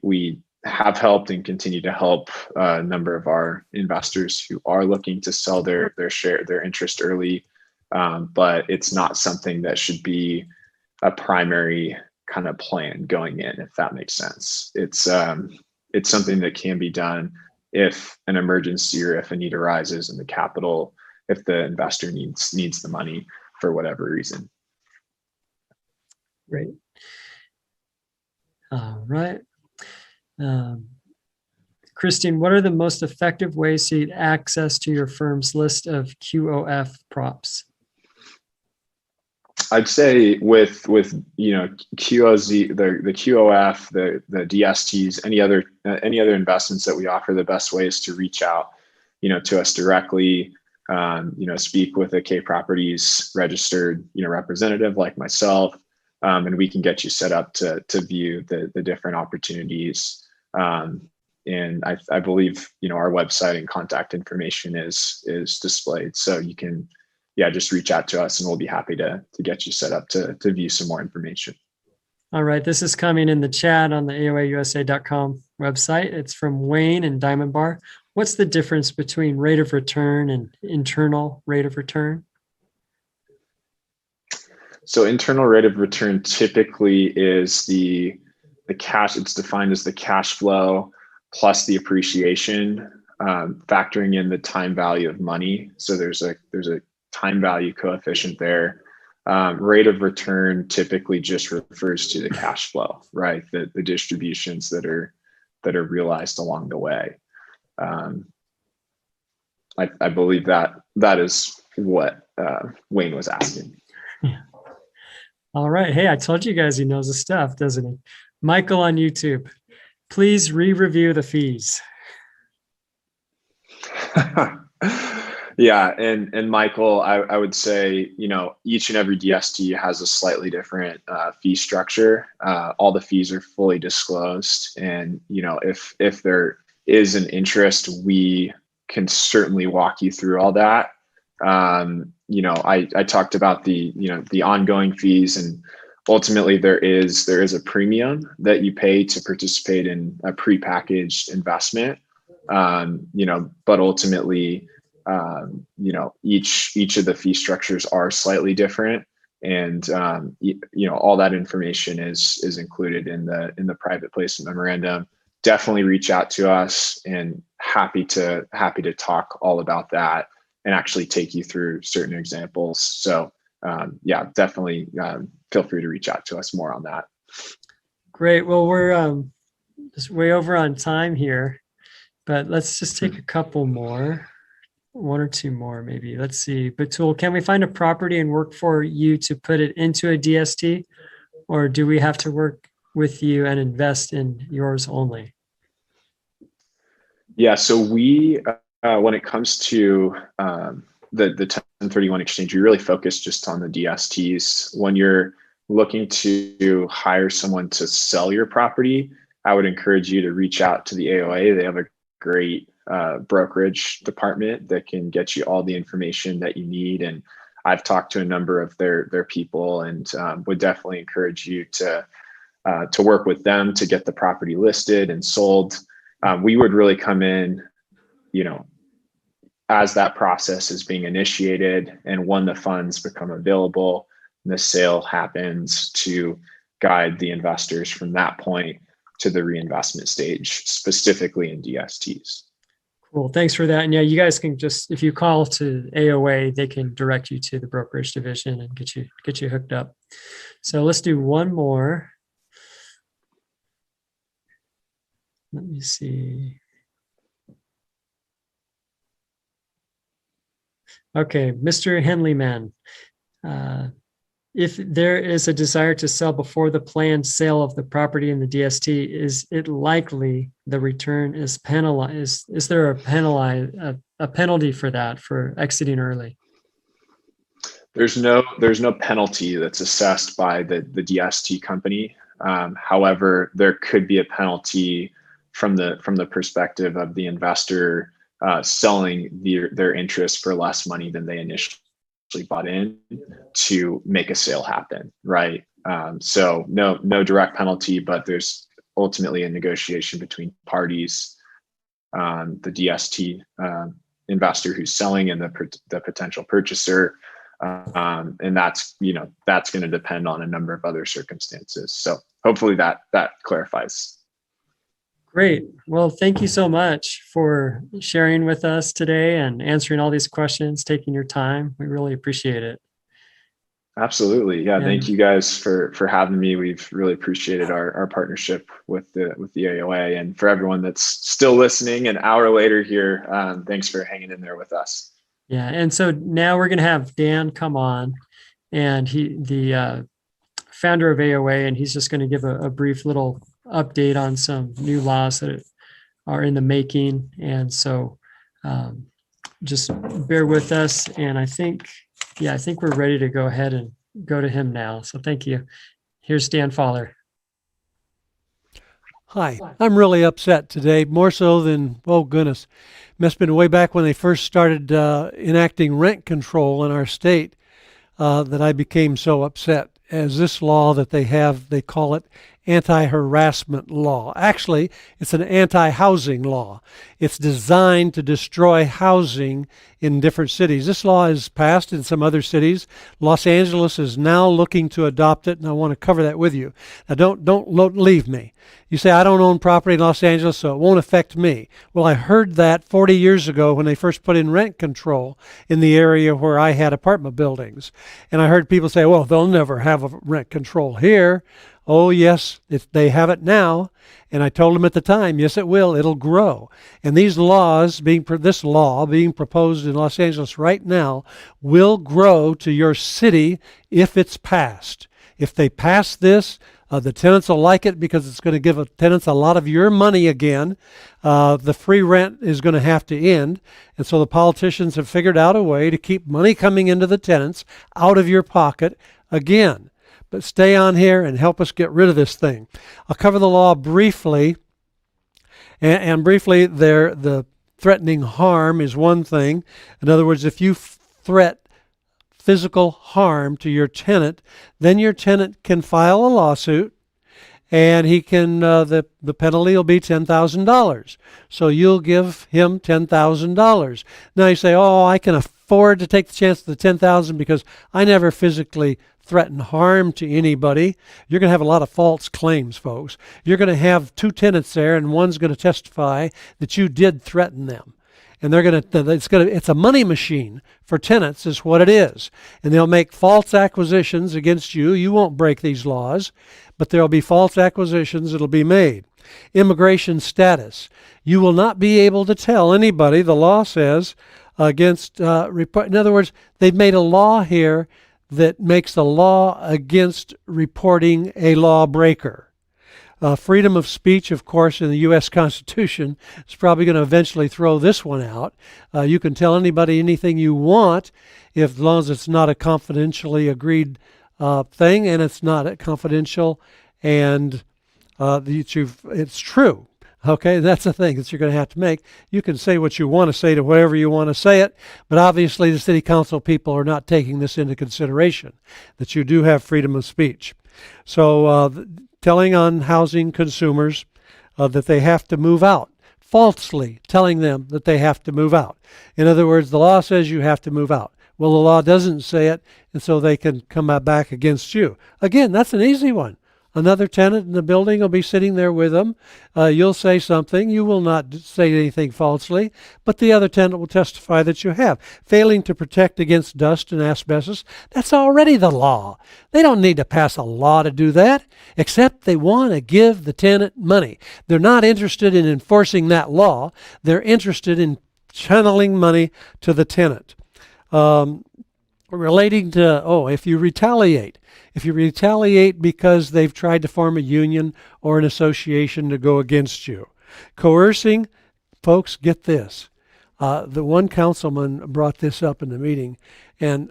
have helped and continue to help a number of our investors who are looking to sell their interest early, but it's not something that should be a primary kind of plan going in, if that makes sense. It's something that can be done if an emergency or if a need arises in the capital, if the investor needs the money for whatever reason. Great. All right. Christine, what are the most effective ways to get access to your firm's list of QOF props? I'd say with QOZ, the QOF, the DSTs, any other investments that we offer, the best way is to reach out, to us directly, speak with a K Properties registered, representative like myself, and we can get you set up to view the different opportunities. And I believe, our website and contact information is displayed, so you can yeah, just reach out to us and we'll be happy to get you set up to view some more information. All right. This is coming in the chat on the AOAUSA.com website. It's from Wayne and Diamond Bar. What's the difference between rate of return and internal rate of return? So internal rate of return typically is the cash. It's defined as the cash flow plus the appreciation, factoring in the time value of money. So there's a time value coefficient there. Rate of return typically just refers to the cash flow, right? The distributions that are realized along the way. I believe that is what Wayne was asking. Yeah. All right. Hey, I told you guys he knows his stuff, doesn't he? Michael on YouTube, please re-review the fees. Yeah, and Michael, I would say, each and every DST has a slightly different fee structure. All the fees are fully disclosed, and if there is an interest, we can certainly walk you through all that. I talked about the ongoing fees, and ultimately there is a premium that you pay to participate in a prepackaged investment. But ultimately, each of the fee structures are slightly different, and all that information is included in the private placement memorandum. Definitely reach out to us, and happy to talk all about that and actually take you through certain examples. So yeah, definitely feel free to reach out to us more on that. Great. Well, we're just way over on time here, but let's just take a couple more, one or two more maybe. Let's see. Batul, can we find a property and work for you to put it into a DST, or do we have to work with you and invest in yours only? Yeah, so we, when it comes to the 1031 exchange, we really focus just on the DSTs. When you're looking to hire someone to sell your property, I would encourage you to reach out to the AOA. They have a great brokerage department that can get you all the information that you need. And I've talked to a number of their people, and would definitely encourage you to work with them to get the property listed and sold. We would really come in, as that process is being initiated, and when the funds become available, the sale happens, to guide the investors from that point to the reinvestment stage, specifically in DSTs. Cool. Thanks for that. And yeah, you guys can just, if you call to AOA, they can direct you to the brokerage division and get you hooked up. So let's do one more. Let me see. Okay, Mr. Henleyman, if there is a desire to sell before the planned sale of the property in the DST, is it likely the return is penalized? Is there a penalty for that, for exiting early? There's no penalty that's assessed by the DST company. However, there could be a penalty from the perspective of the investor selling their interest for less money than they initially bought in to make a sale happen, right? So no direct penalty, but there's ultimately a negotiation between parties, the DST investor who's selling and the potential purchaser, and that's going to depend on a number of other circumstances. So hopefully that clarifies. Great. Well, thank you so much for sharing with us today and answering all these questions, taking your time. We really appreciate it. Absolutely. Yeah. Thank you guys for having me. We've really appreciated our partnership with the AOA, and for everyone that's still listening an hour later here, thanks for hanging in there with us. Yeah. And so now we're going to have Dan come on, and the founder of AOA, and he's just going to give a brief little update on some new laws that are in the making. And so just bear with us. And I think we're ready to go ahead and go to him now. So thank you. Here's Dan Fowler. Hi, I'm really upset today, more so than, oh goodness, must have been way back when they first started enacting rent control in our state that I became so upset. As this law that they have, they call it anti-harassment law. Actually, it's an anti-housing law. It's designed to destroy housing in different cities. This law is passed in some other cities. Los Angeles is now looking to adopt it, and I want to cover that with you. Now, don't leave me. You say, I don't own property in Los Angeles, so it won't affect me. Well, I heard that 40 years ago when they first put in rent control in the area where I had apartment buildings. And I heard people say, well, they'll never have a rent control here. Oh, yes, they have it now. And I told them at the time, yes, it will. It'll grow. And this law being proposed in Los Angeles right now will grow to your city if it's passed. If they pass this, the tenants will like it because it's going to give tenants a lot of your money again. The free rent is going to have to end. And so the politicians have figured out a way to keep money coming into the tenants out of your pocket again. But stay on here and help us get rid of this thing. I'll cover the law briefly. And briefly, the threatening harm is one thing. In other words, if you threat physical harm to your tenant, then your tenant can file a lawsuit, and he can the penalty will be $10,000. So you'll give him $10,000. Now you say, oh, I can afford to take the chance of the $10,000 because I never physically threaten harm to anybody. You're going to have a lot of false claims, folks. You're going to have two tenants there, and one's going to testify that you did threaten them. And it's a money machine for tenants is what it is. And they'll make false acquisitions against you. You won't break these laws, but there'll be false acquisitions that'll be made. Immigration status. You will not be able to tell anybody, the law says, against, in other words, they've made a law here that makes the law against reporting a lawbreaker. Freedom of speech, of course, in the U.S. Constitution is probably going to eventually throw this one out. You can tell anybody anything you want as long as it's not a confidentially agreed thing, and it's not confidential, and it's true. Okay, that's the thing that you're going to have to make. You can say what you want to say to whatever you want to say it, but obviously the city council people are not taking this into consideration, that you do have freedom of speech. So telling on housing consumers that they have to move out, falsely telling them that they have to move out. In other words, the law says you have to move out. Well, the law doesn't say it, and so they can come back against you. Again, that's an easy one. Another tenant in the building will be sitting there with them. You'll say something. You will not say anything falsely, but the other tenant will testify that you have. Failing to protect against dust and asbestos, that's already the law. They don't need to pass a law to do that, except they want to give the tenant money. They're not interested in enforcing that law. They're interested in channeling money to the tenant. Relating to, if you retaliate because they've tried to form a union or an association to go against you. Coercing, folks, get this. The one councilman brought this up in the meeting, and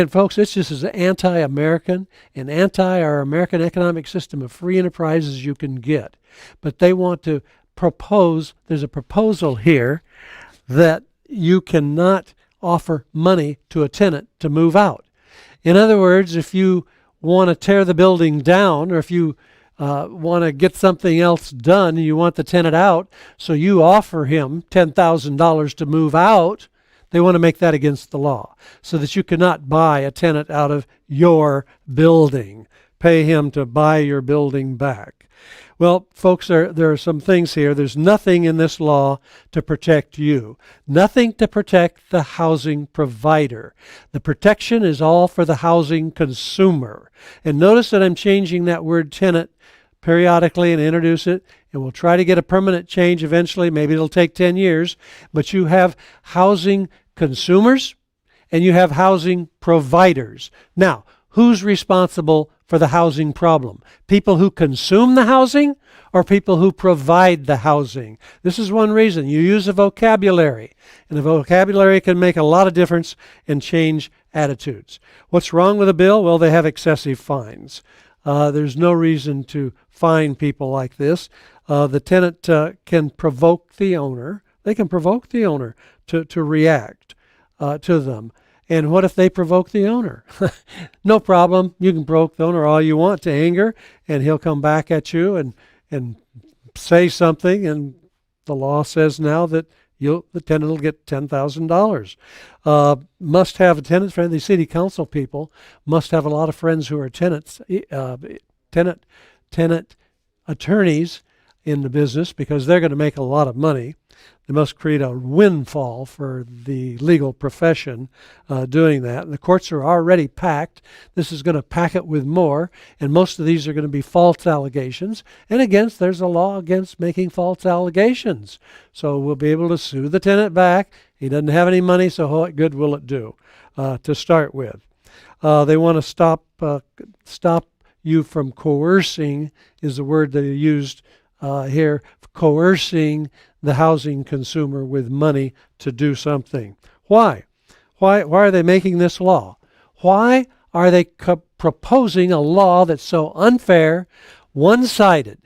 folks, it's just as anti-American and anti our American economic system of free enterprise as you can get. But they want to propose, there's a proposal here that you cannot offer money to a tenant to move out. In other words, if you want to tear the building down, or if you want to get something else done and you want the tenant out, so you offer him $10,000 to move out, they want to make that against the law so that you cannot buy a tenant out of your building, pay him to buy your building back. Well, folks, there are some things here. There's nothing in this law to protect you, nothing to protect the housing provider. The protection is all for the housing consumer. And notice that I'm changing that word tenant periodically and introduce it, and we'll try to get a permanent change eventually. Maybe it'll take 10 years, but you have housing consumers and you have housing providers. Now, who's responsible for the housing problem? People who consume the housing or people who provide the housing? This is one reason. You use a vocabulary, and the vocabulary can make a lot of difference and change attitudes. What's wrong with a bill? Well, they have excessive fines. There's no reason to fine people like this. The tenant can provoke the owner. They can provoke the owner to react to them. And what if they provoke the owner? No problem. You can provoke the owner all you want to anger, and he'll come back at you and say something, and the law says now that the tenant will get $10,000. Must have a tenant friend. The city council people must have a lot of friends who are tenant attorneys in the business, because they're going to make a lot of money. They must create a windfall for the legal profession doing that. And the courts are already packed. This is going to pack it with more, and most of these are going to be false allegations. And there's a law against making false allegations. So we'll be able to sue the tenant back. He doesn't have any money, so what good will it do to start with? They want to stop you from coercing, is the word that he used here, coercing the housing consumer with money to do something. Why? Why are they making this law? Why are they proposing a law that's so unfair, one-sided?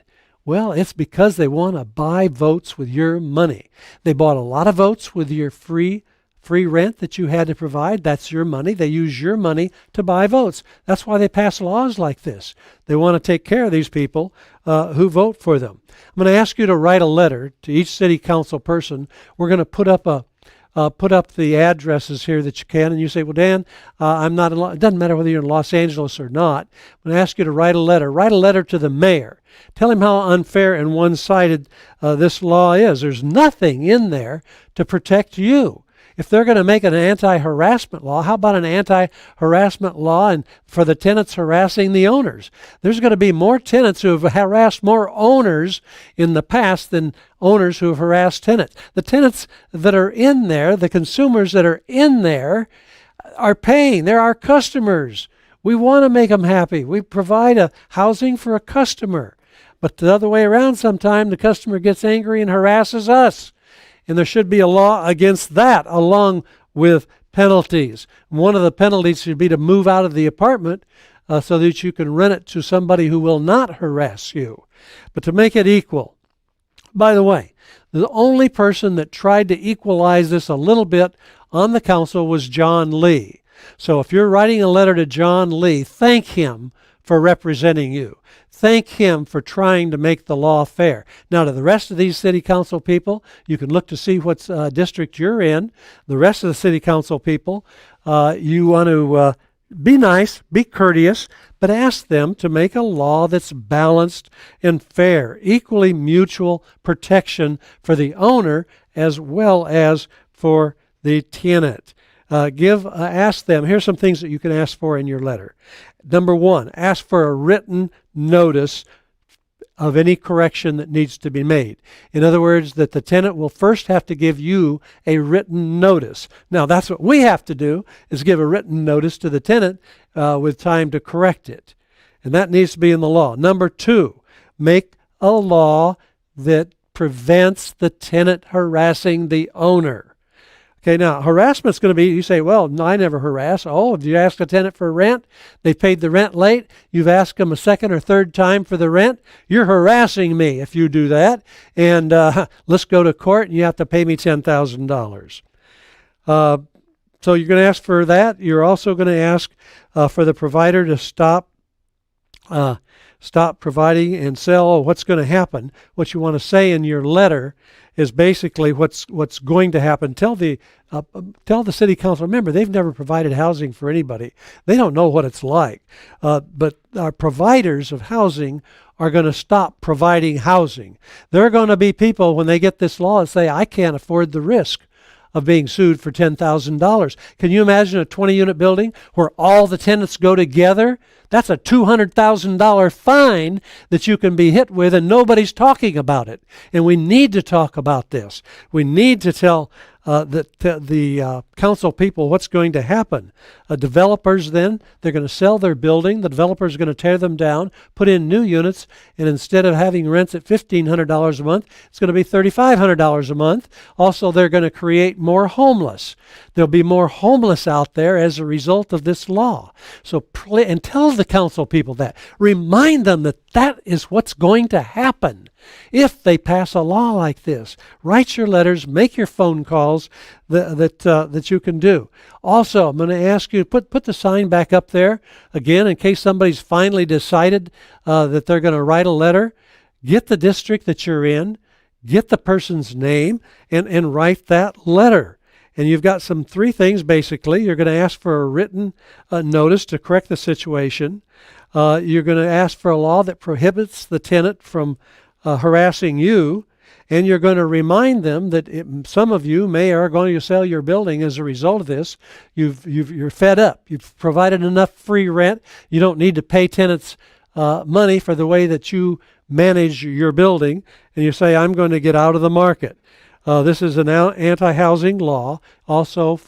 Well, it's because they want to buy votes with your money. They bought a lot of votes with your free rent that you had to provide. That's your money. They use your money to buy votes. That's why they pass laws like this. They want to take care of these people who vote for them. I'm going to ask you to write a letter to each city council person. We're going to put up the addresses here that you can, and you say, well, Dan, I'm not it doesn't matter whether you're in Los Angeles or not. I'm going to ask you to write a letter. Write a letter to the mayor. Tell him how unfair and one-sided this law is. There's nothing in there to protect you. If they're going to make an anti-harassment law, how about an anti-harassment law and for the tenants harassing the owners? There's going to be more tenants who have harassed more owners in the past than owners who have harassed tenants. The tenants that are in there, the consumers that are in there, are paying. They're our customers. We want to make them happy. We provide a housing for a customer. But the other way around, sometimes the customer gets angry and harasses us. And there should be a law against that, along with penalties. One of the penalties should be to move out of the apartment so that you can rent it to somebody who will not harass you. But to make it equal. By the way, the only person that tried to equalize this a little bit on the council was John Lee. So if you're writing a letter to John Lee, thank him for representing you. Thank him for trying to make the law fair. Now, to the rest of these city council people, you can look to see what district you're in. The rest of the city council people, you want to be nice, be courteous, but ask them to make a law that's balanced and fair, equally mutual protection for the owner as well as for the tenant. Ask them, here's some things that you can ask for in your letter. Number one, ask for a written notice of any correction that needs to be made. In other words, that the tenant will first have to give you a written notice. Now, that's what we have to do, is give a written notice to the tenant with time to correct it. And that needs to be in the law. Number two, make a law that prevents the tenant harassing the owner. Okay, now harassment's going to be, you say, well, no, I never harass. Oh, did you ask a tenant for rent? They paid the rent late. You've asked them a second or third time for the rent. You're harassing me if you do that. And let's go to court and you have to pay me $10,000. So you're going to ask for that. You're also going to ask for the provider to stop providing and sell. What's going to happen? What you want to say in your letter is basically what's going to happen. Tell the city council. Remember, they've never provided housing for anybody. They don't know what it's like. But our providers of housing are going to stop providing housing. There are going to be people, when they get this law, that say, I can't afford the risk of being sued for $10,000. Can you imagine a 20-unit building where all the tenants go together? That's a $200,000 fine that you can be hit with, and nobody's talking about it. And we need to talk about this. We need to tell the council people what's going to happen. Developers then, they're going to sell their building. The developer's going to tear them down, put in new units, and instead of having rents at $1,500 a month, it's going to be $3,500 a month. Also, they're going to create more homeless. There'll be more homeless out there as a result of this law. So, and tell the council people that. Remind them that That is what's going to happen if they pass a law like this. Write your letters, make your phone calls that you can do. Also, I'm going to ask you to put the sign back up there again in case somebody's finally decided that they're going to write a letter. Get the district that you're in, get the person's name, and write that letter. And you've got three things basically. You're going to ask for a written notice to correct the situation. You're going to ask for a law that prohibits the tenant from harassing you, and you're going to remind them that some of you are going to sell your building as a result of this. You're fed up. You've provided enough free rent. You don't need to pay tenants money for the way that you manage your building, and you say, I'm going to get out of the market. This is an anti-housing law. Also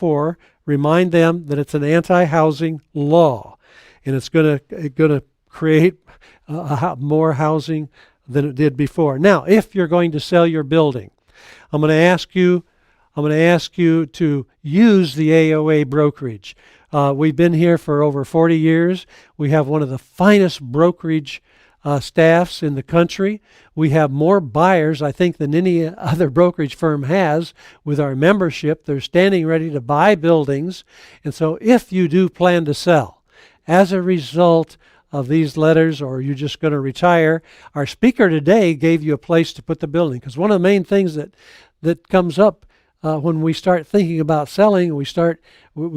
remind them that it's an anti-housing law, and it's going to create more housing than it did before. Now, if you're going to sell your building, I'm going to ask you to use the AOA brokerage. We've been here for over 40 years. We have one of the finest brokerage staffs in the country. We have more buyers, I think, than any other brokerage firm has with our membership. They're standing ready to buy buildings. And so if you do plan to sell as a result of these letters, or you're just going to retire, our speaker today gave you a place to put the building. Because one of the main things that comes up when we start thinking about selling, we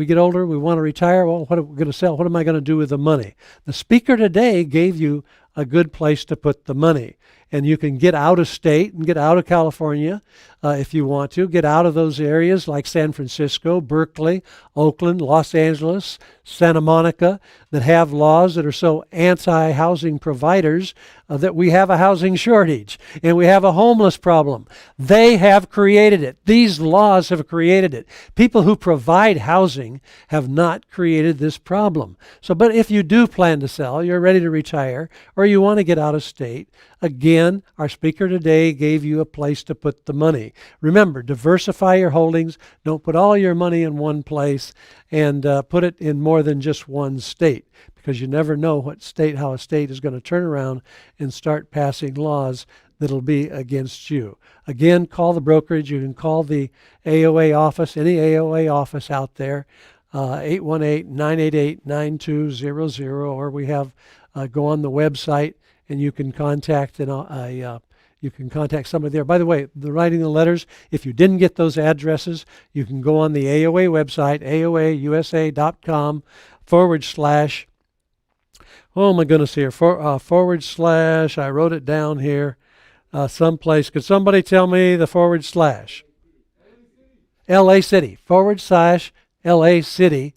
get older, we want to retire. Well, what are we going to sell? What am I going to do with the money? The speaker today gave you a good place to put the money. And you can get out of state and get out of California if you want to. Get out of those areas like San Francisco, Berkeley, Oakland, Los Angeles, Santa Monica, that have laws that are so anti-housing providers that we have a housing shortage and we have a homeless problem. They have created it. These laws have created it. People who provide housing have not created this problem. So, but if you do plan to sell, you're ready to retire, or you want to get out of state, again, our speaker today gave you a place to put the money. Remember, diversify your holdings. Don't put all your money in one place and put it in more than just one state, because you never know how a state is going to turn around and start passing laws that'll be against you. Again, call the brokerage. You can call the AOA office, any AOA office out there, 818-988-9200, or we have go on the website and you can contact somebody there. By the way, the writing the letters, if you didn't get those addresses, you can go on the AOA website, aoausa.com / oh my goodness here, / I wrote it down here someplace. Could somebody tell me the / LA City, / LA City,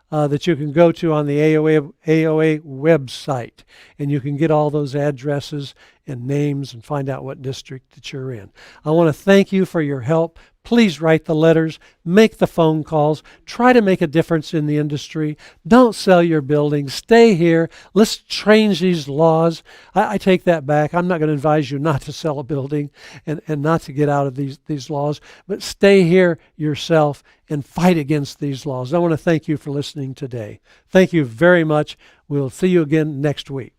that you can go to on the AOA website, and you can get all those addresses and names and find out what district that you're in. I want to thank you for your help. Please write the letters, make the phone calls, try to make a difference in the industry. Don't sell your building. Stay here. Let's change these laws. I take that back. I'm not going to advise you not to sell a building and not to get out of these laws, but stay here yourself and fight against these laws. I want to thank you for listening today. Thank you very much. We'll see you again next week.